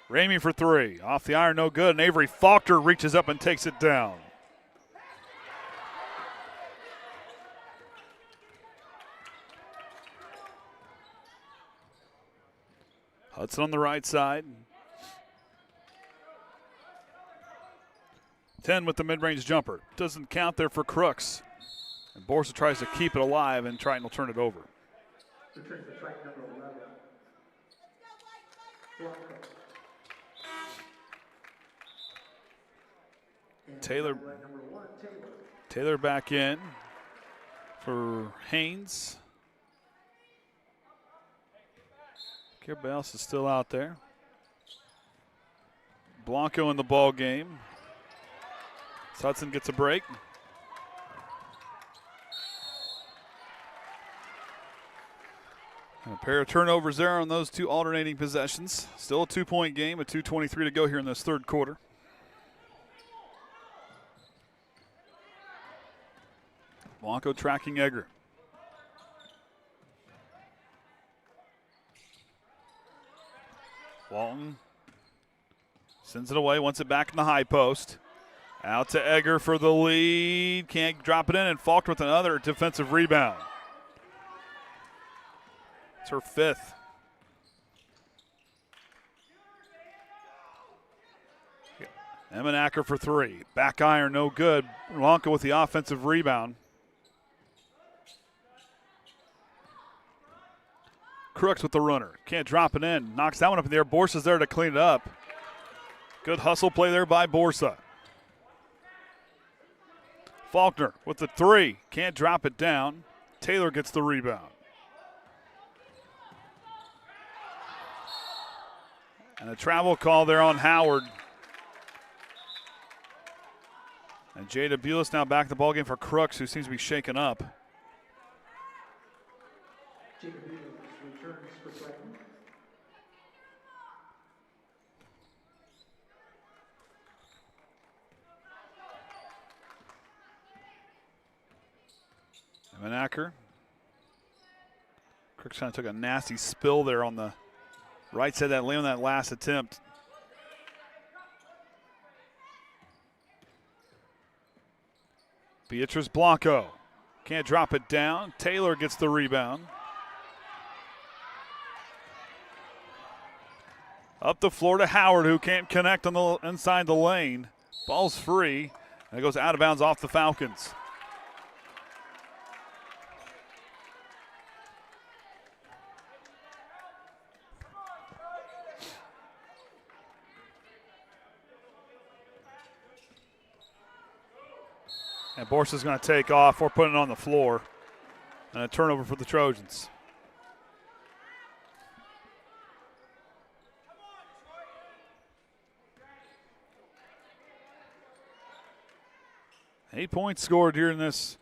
Ramey for three. Off the iron, no good. And Avery Faulkner reaches up and takes it down. Hudson on the right side. 10 with the mid-range jumper. Doesn't count there for Crooks. And Borsa tries to keep it alive, and Triton will turn it over. Taylor back in for Haynes. Everybody else is still out there. Blanco in the ball game. Hudson gets a break. And a pair of turnovers there on those two alternating possessions. Still a 2-point game, a 2:23 to go here in this third quarter. Blanco tracking Egger. Walton sends it away, wants it back in the high post. Out to Egger for the lead. Can't drop it in, and Faulkner with another defensive rebound. It's her 5th. Emenacker for 3. Back iron, no good. Blanca with the offensive rebound. Crooks with the runner. Can't drop it in. Knocks that one up in the air. Borsa's there to clean it up. Good hustle play there by Borsa. Faulkner with the 3. Can't drop it down. Taylor gets the rebound. And a travel call there on Howard. And Jada Bulis now back in the ballgame for Crooks, who seems to be shaken up. Jada Bulis returns for Triton. Emenacker. Crooks kind of took a nasty spill there on the right side of that lane on that last attempt. Beatrice Blanco can't drop it down. Taylor gets the rebound. Up the floor to Howard, who can't connect on the inside the lane. Ball's free, and it goes out of bounds off the Falcons. And Borsa's going to take off. We're putting it on the floor. And a turnover for the Trojans. Eight points scored here in this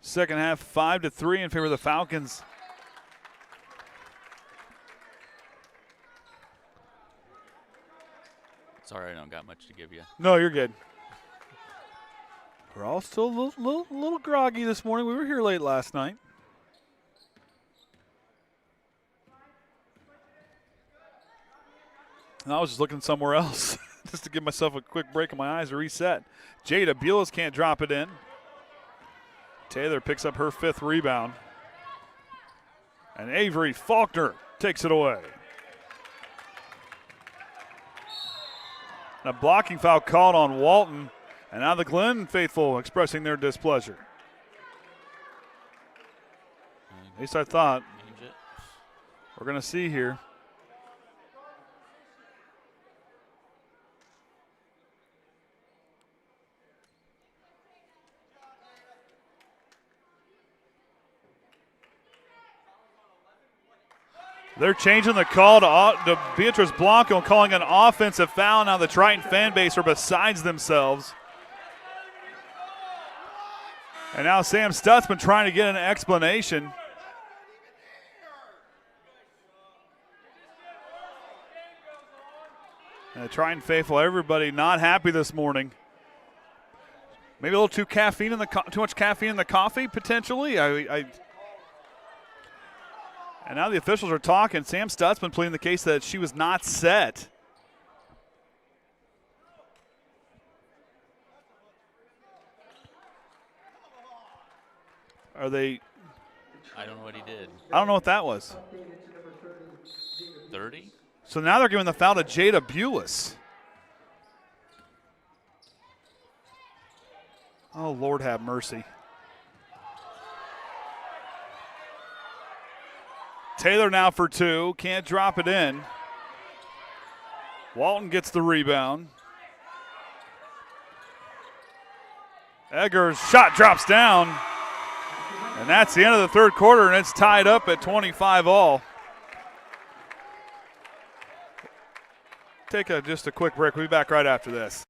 second half. 5-3 in favor of the Falcons. Sorry, I don't got much to give you. No, you're good. We're all still a little groggy this morning. We were here late last night. And I was just looking somewhere else just to give myself a quick break in my eyes to reset. Jada Bulis can't drop it in. Taylor picks up her 5th rebound. And Avery Faulkner takes it away. And a blocking foul called on Walton. And now the Glenn faithful expressing their displeasure. At least I thought. We're going to see here. They're changing the call to Beatrice Blanco and calling an offensive foul. Now the Triton fan base are besides themselves. And now Sam Stutzman trying to get an explanation. And the Triton faithful, everybody not happy this morning. Maybe a little too much caffeine in the coffee potentially. And now the officials are talking. Sam Stutzman pleading the case that she was not set. Are they? I don't know what he did. I don't know what that was. 30? So now they're giving the foul to Jada Bulis. Oh, Lord have mercy. Taylor now for 2. Can't drop it in. Walton gets the rebound. Egger's shot drops down. And that's the end of the third quarter, and it's tied up at 25 all. Take just a quick break. We'll be back right after this.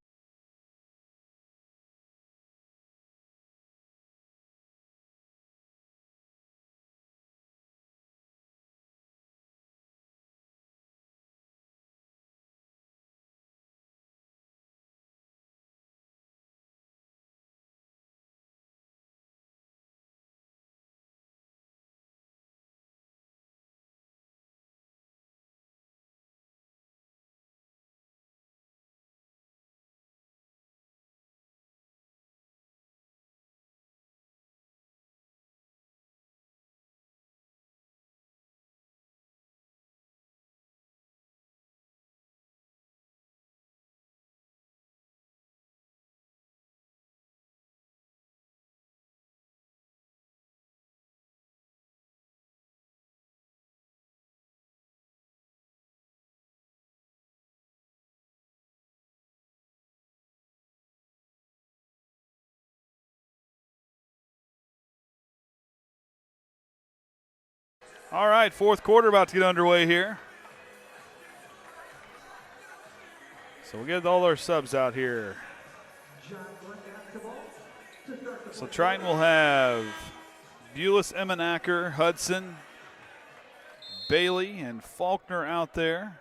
All right, fourth quarter about to get underway here. So we'll get all our subs out here. So Triton will have Bulis, Emmenacker, Hudson, Bailey, and Faulkner out there.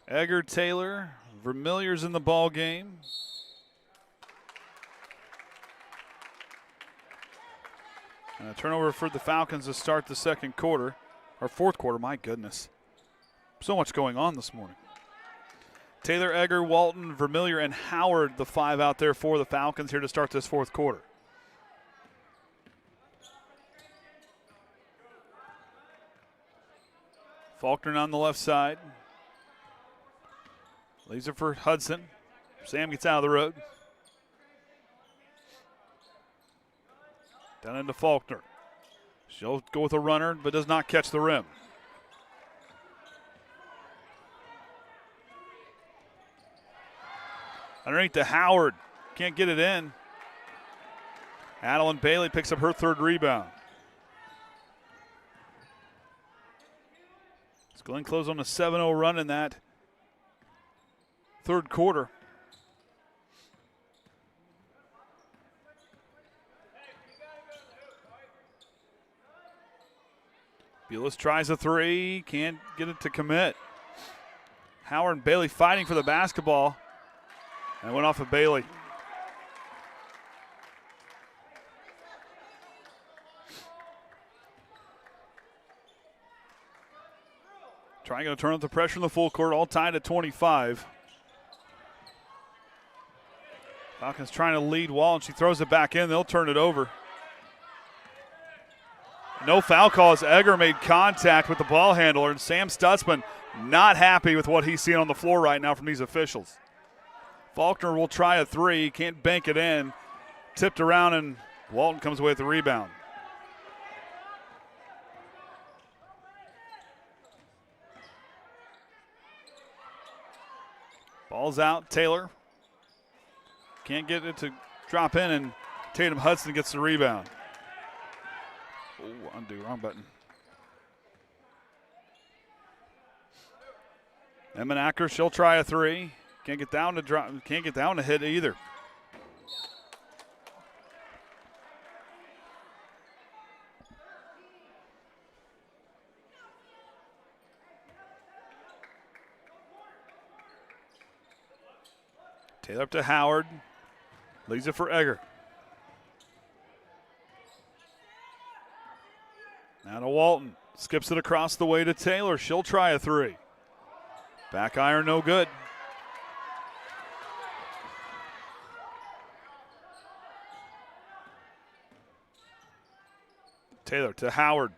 Egger, Taylor, Vermilier's in the ball game. And a turnover for the Falcons to start the second quarter, or fourth quarter, my goodness. So much going on this morning. Taylor, Egger, Walton, Vermilier, and Howard, the 5 out there for the Falcons here to start this fourth quarter. Faulkner on the left side. Leaves it for Hudson. Sam gets out of the road. Down into Faulkner. She'll go with a runner, but does not catch the rim. Underneath to Howard. Can't get it in. Adeline Bailey picks up her third rebound. It's Glen Close on a 7-0 run in that third quarter. Bulis tries a three, can't get it to commit. Howard and Bailey fighting for the basketball. And went off of Bailey. Trying to turn up the pressure in the full court, all tied at 25. Falcons trying to lead Walton. She throws it back in. They'll turn it over. No foul call as Egger made contact with the ball handler, and Sam Stutzman not happy with what he's seeing on the floor right now from these officials. Faulkner will try a three, can't bank it in. Tipped around, and Walton comes away with the rebound. Ball's out, Taylor. Can't get it to drop in, and Tatum Hudson gets the rebound. Oh, undo, wrong button. Emmenacker, she'll try a three. Can't get down to drop. Can't get down to hit either. Taylor up to Howard. Leaves it for Egger. Now to Walton. Skips it across the way to Taylor. She'll try a three. Back iron, no good. Taylor to Howard.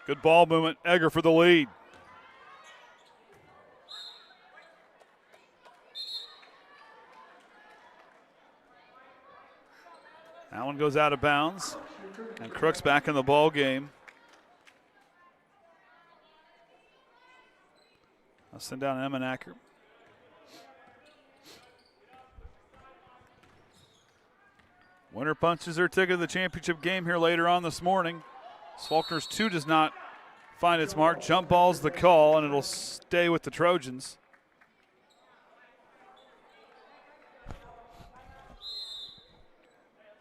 Good ball movement. Egger for the lead. That one goes out of bounds. And Crooks back in the ball game. I'll send down Emmenacker. Winner punches their ticket to the championship game here later on this morning. Faulkner's 2 does not find its mark. Jump ball's the call, and it'll stay with the Trojans.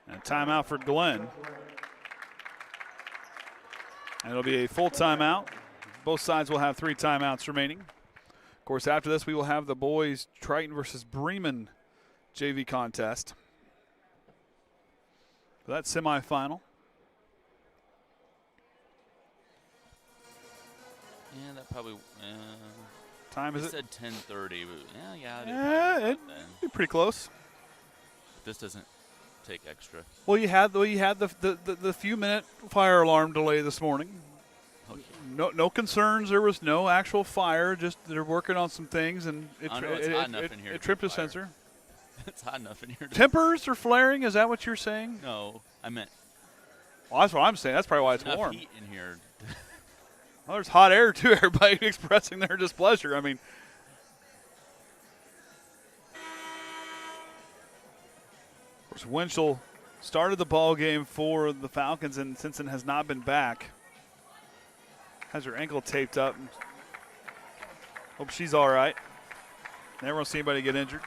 And a timeout for Glenn. And it'll be a full timeout. Both sides will have 3 timeouts remaining. Of course, after this, we will have the boys Triton versus Bremen JV contest. So that's semifinal. Yeah, that probably. Time is it? Said 10:30. But yeah, it'd be pretty close. This doesn't take extra. Well, you had the few-minute fire alarm delay this morning. Okay. No concerns. There was no actual fire. Just they're working on some things, and it's hot enough in here it tripped a sensor. It's hot enough in here. Tempers are flaring. Is that what you're saying? No, I meant. Well, that's what I'm saying. That's probably why it's enough warm. Heat in here. Well, there's hot air too. Everybody expressing their displeasure. I mean, of course, Winchell started the ball game for the Falcons, and Simpson has not been back. Has her ankle taped up. Hope she's all right. Never want to see anybody get injured.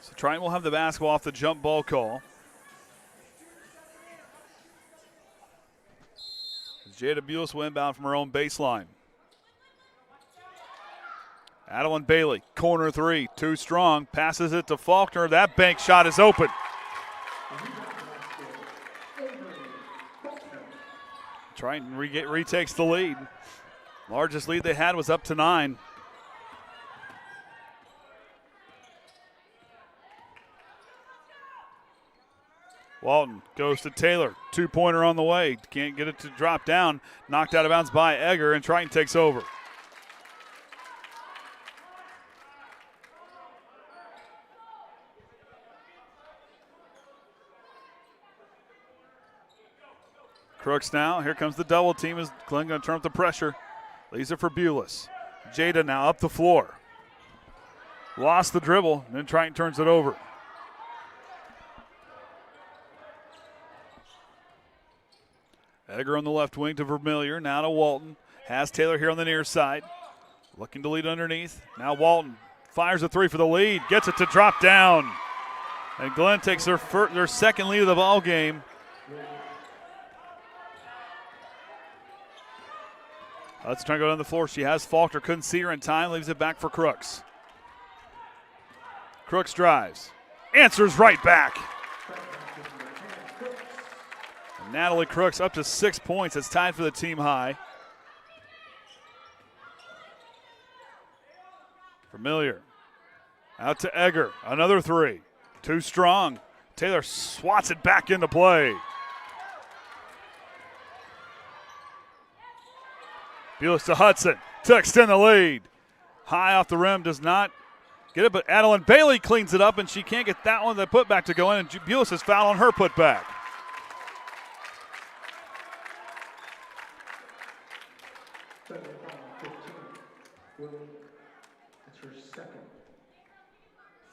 So Triton will have the basketball off the jump ball call. Jada Bulis will inbound from her own baseline. Adeline Bailey, corner three, too strong, passes it to Faulkner. That bank shot is open. Triton retakes the lead. Largest lead they had was up to 9. Walton goes to Taylor. Two-pointer on the way. Can't get it to drop down. Knocked out of bounds by Egger, and Triton takes over. Crooks now. Here comes the double team as Glenn going to turn up the pressure. Leaves it for Bulis. Jada now up the floor. Lost the dribble, and then Triton turns it over. Egger on the left wing to Vermillion. Now to Walton. Has Taylor here on the near side. Looking to lead underneath. Now Walton fires a three for the lead. Gets it to drop down. And Glenn takes their second lead of the ball game. Let's try to go down the floor. She has Faulkner. Couldn't see her in time. Leaves it back for Crooks. Crooks drives. Answers right back. And Natalie Crooks up to 6 points. It's tied for the team high. Familiar. Out to Egger. Another three. Too strong. Taylor swats it back into play. Bulis to Hudson to extend the lead. High off the rim, does not get it, but Adeline Bailey cleans it up, and she can't get that one, the putback to go in, and Bulis is fouled on her putback. That's her second.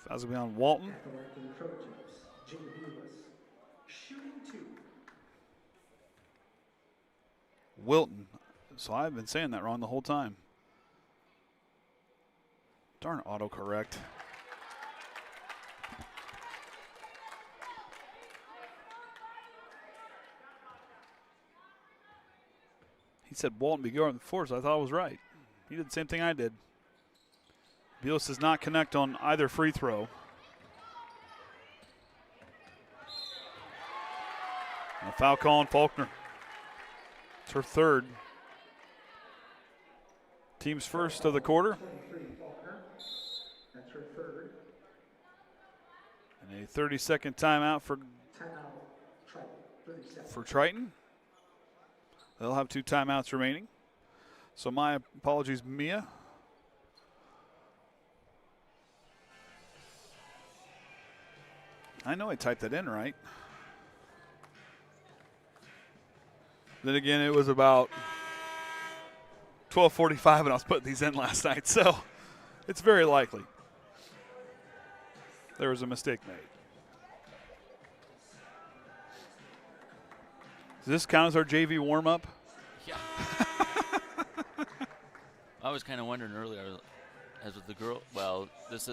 Fouls will be on Walton. Shooting 2. Wilton. So I've been saying that wrong the whole time. Darn autocorrect. He said Walton be going before, so I thought I was right. He did the same thing I did. Bulis does not connect on either free throw. And a foul call on Faulkner. It's her third. Team's first of the quarter. That's her third. And a 30-second timeout for Triton. They'll have 2 timeouts remaining. So my apologies, Mia. I know I typed that in right. Then again, it was about 12:45 and I was putting these in last night, so it's very likely there was a mistake made. Does this count as our JV warm-up? Yeah. I was kind of wondering earlier, as with the girl, well, this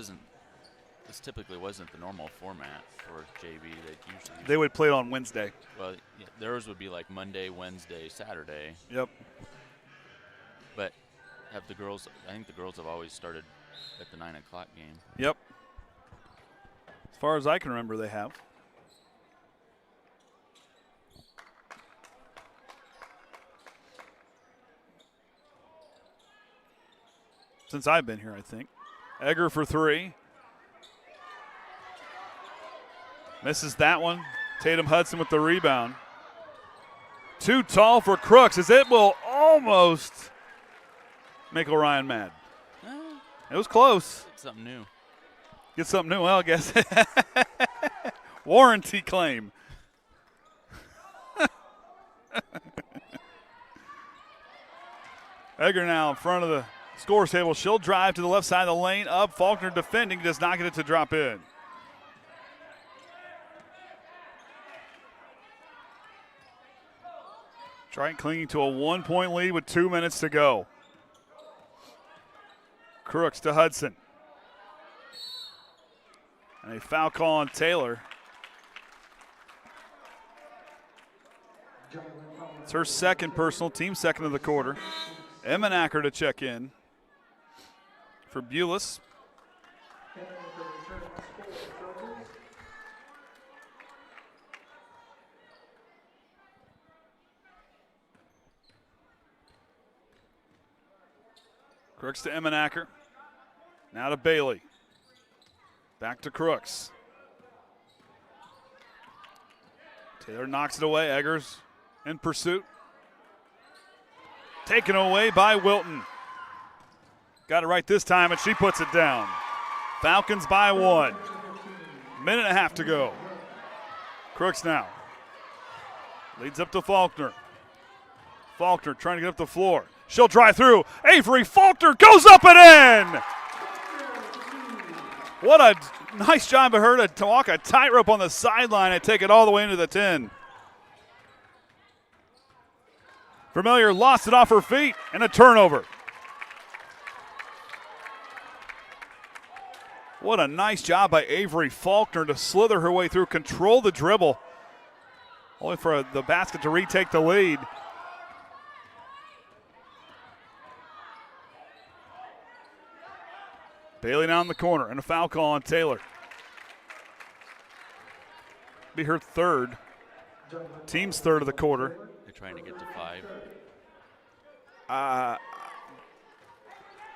typically wasn't the normal format for JV. They would play it on Wednesday. Well, yeah, theirs would be like Monday, Wednesday, Saturday. Yep. But have the girls, I think the girls have always started at the 9 o'clock game. Yep. As far as I can remember, they have. Since I've been here, I think. Egger for 3. Misses that one. Tatum Hudson with the rebound. Too tall for Crooks as it will almost make Orion mad. It was close. Get something new. Get something new, well, I guess. Warranty claim. Egger now in front of the scores table. She'll drive to the left side of the lane. Up, Faulkner defending, does not get it to drop in. Triton clinging to a 1-point lead with 2 minutes to go. Crooks to Hudson. And a foul call on Taylor. It's her second personal, team second of the quarter. Emmenacker to check in for Bulis. Crooks to Emmenacker. Now to Bailey. Back to Crooks. Taylor knocks it away. Eggers in pursuit. Taken away by Wilton. Got it right this time, and she puts it down. Falcons by 1. Minute and a half to go. Crooks now. Leads up to Faulkner. Faulkner trying to get up the floor. She'll drive through. Avery Faulkner goes up and in. What a nice job of her to walk a tightrope on the sideline and take it all the way into the 10. Vermillier lost it off her feet and a turnover. What a nice job by Avery Faulkner to slither her way through, control the dribble, only for the basket to retake the lead. Bailey down in the corner, and a foul call on Taylor. Be her third. Team's third of the quarter. They're trying to get to 5.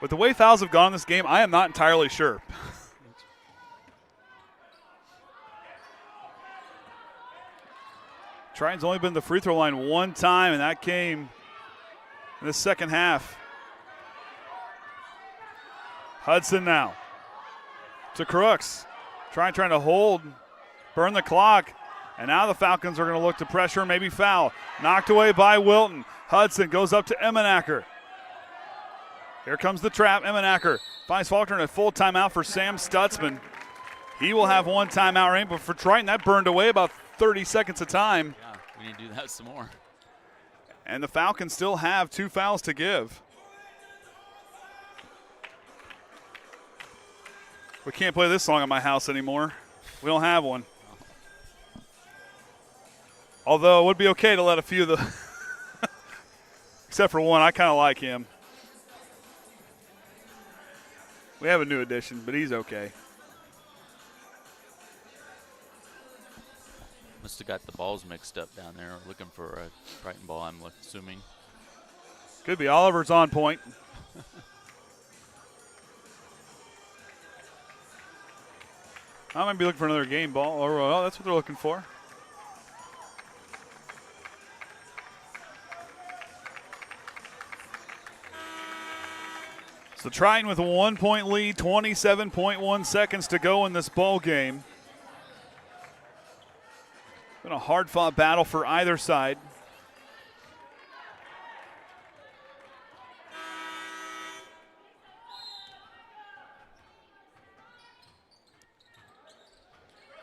With the way fouls have gone in this game, I am not entirely sure. Triton's only been to the free throw line one time, and that came in the second half. Hudson now to Crooks. Trying to hold, burn the clock. And now the Falcons are going to look to pressure, maybe foul. Knocked away by Wilton. Hudson goes up to Emmenacker. Here comes the trap. Emmenacker finds Faulkner in a full timeout for Sam Stutzman. He will have one timeout remaining, but for Triton, that burned away about 30 seconds of time. Yeah, we need to do that some more. And the Falcons still have 2 fouls to give. We can't play this song at my house anymore. We don't have one. Although it would be okay to let a few of the, except for one, I kind of like him. We have a new addition, but he's okay. Must have got the balls mixed up down there, looking for a Triton ball, I'm assuming. Could be. Oliver's on point. I might be looking for another game ball. Oh, that's what they're looking for. So Triton with a 1-point lead, 27.1 seconds to go in this ball game. Been a hard-fought battle for either side.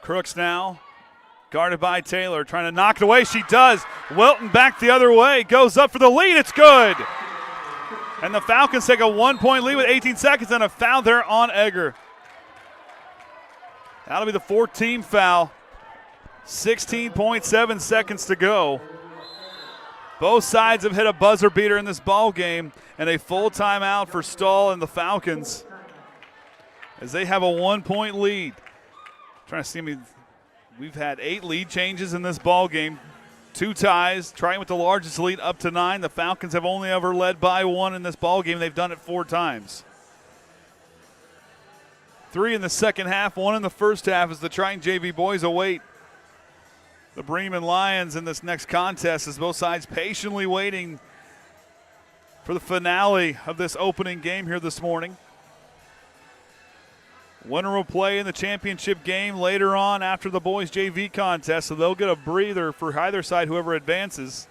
Crooks now, guarded by Taylor, trying to knock it away. She does. Wilton back the other way, goes up for the lead. It's good. And the Falcons take a 1-point lead with 18 seconds and a foul there on Egger. That'll be the 14th foul. 16.7 seconds to go. Both sides have hit a buzzer beater in this ball game, and a full timeout for Stahl and the Falcons as they have a 1-point lead. Trying to see me. We've had 8 lead changes in this ball game. 2 ties. Triton with the largest lead up to 9. The Falcons have only ever led by 1 in this ball game. They've done it 4 times. 3 in the second half, 1 in the first half as the Triton JV boys await the Bremen Lions in this next contest as both sides patiently waiting for the finale of this opening game here this morning. Winner will play in the championship game later on after the boys JV contest, so they'll get a breather for either side, whoever advances,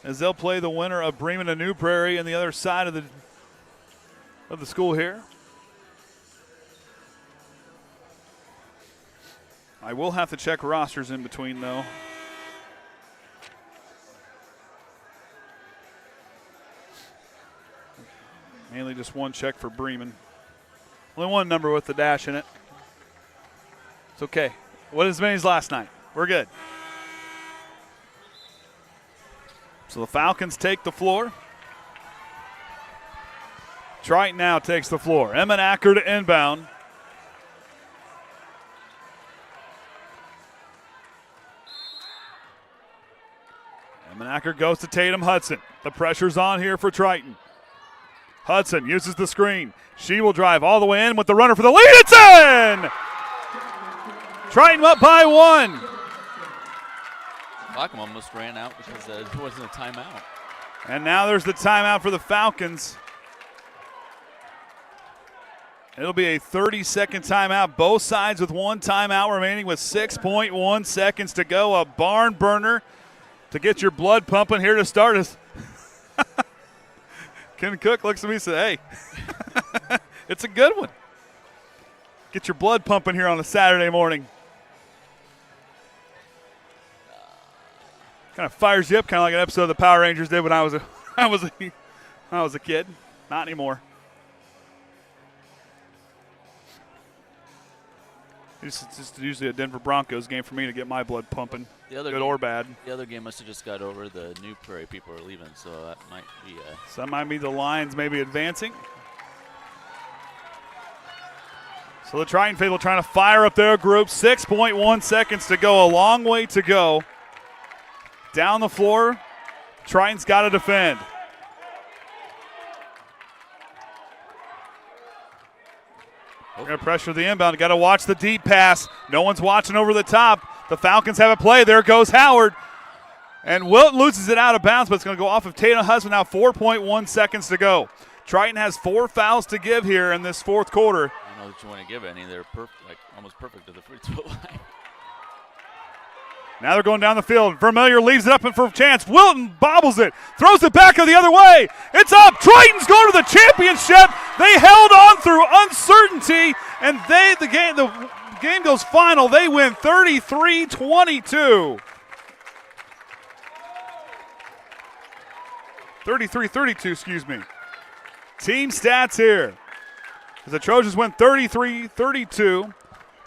as they'll play the winner of Bremen and New Prairie on the other side of the school here. I will have to check rosters in between, though. Mainly just one check for Bremen. Only one number with the dash in it. It's okay. What as many as last night. We're good. So the Falcons take the floor. Triton now takes the floor. Emmenacker to inbound. Emmenacker goes to Tatum Hudson. The pressure's on here for Triton. Hudson uses the screen. She will drive all the way in with the runner for the lead. It's in! Triton up by 1. Clock almost ran out because there wasn't a timeout. And now there's the timeout for the Falcons. It'll be a 30-second timeout. Both sides with one timeout remaining with 6.1 seconds to go. A barn burner to get your blood pumping here to start us. Ken Cook looks at me and says, hey, it's a good one. Get your blood pumping here on a Saturday morning. Kind of fires you up, kind of like an episode of the Power Rangers did when I was a kid. Not anymore. It's just usually a Denver Broncos game for me to get my blood pumping, good game, or bad. The other game must have just got over. The New Prairie people are leaving, so that might be So that might be the Lions maybe advancing. So the Triton Faithful trying to fire up their group. 6.1 seconds to go, a long way to go. Down the floor, Triton's got to defend. We're going to pressure the inbound. Got to watch the deep pass. No one's watching over the top. The Falcons have a play. There goes Howard. And Wilton loses it out of bounds, but it's going to go off of Tatum Hudson. Now 4.1 seconds to go. Triton has 4 fouls to give here in this fourth quarter. I don't know that you want to give any. They're almost perfect to the free throw line. Now they're going down the field. Vermillion leaves it up for a chance. Wilton bobbles it, throws it back the other way. It's up. Triton's going to the championship. They held on through uncertainty, and the game goes final. They win 33-22. 33-32, excuse me. Team stats here. As the Trojans win 33-32.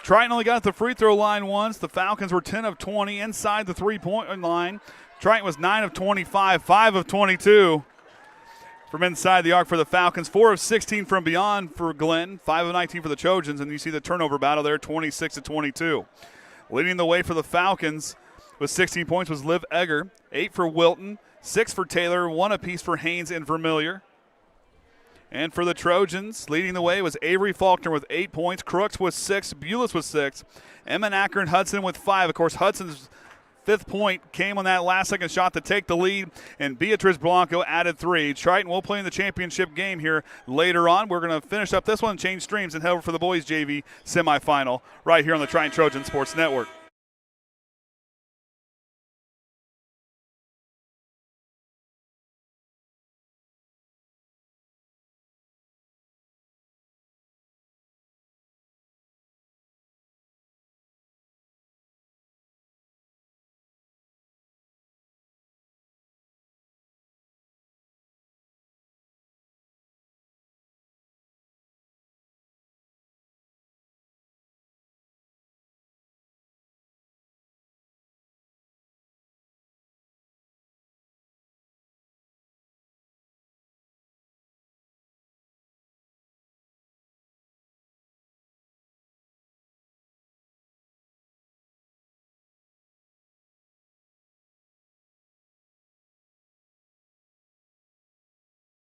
Triton only got the free throw line once. The Falcons were 10 of 20 inside the three-point line. Triton was 9 of 25, 5 of 22 from inside the arc for the Falcons. 4 of 16 from beyond for Glenn, 5 of 19 for the Trojans, and you see the turnover battle there, 26 of 22. Leading the way for the Falcons with 16 points was Liv Egger, 8 for Wilton, 6 for Taylor, 1 apiece for Haynes and Vermillion. And for the Trojans, leading the way was Avery Faulkner with 8 points, Crooks with 6, Bulis with 6, Emmenacker and Hudson with 5. Of course, Hudson's 5th point came on that last-second shot to take the lead, and Beatriz Blanco added 3. Triton will play in the championship game here later on. We're going to finish up this one, change streams, and head over for the boys JV semifinal right here on the Triton Trojan Sports Network.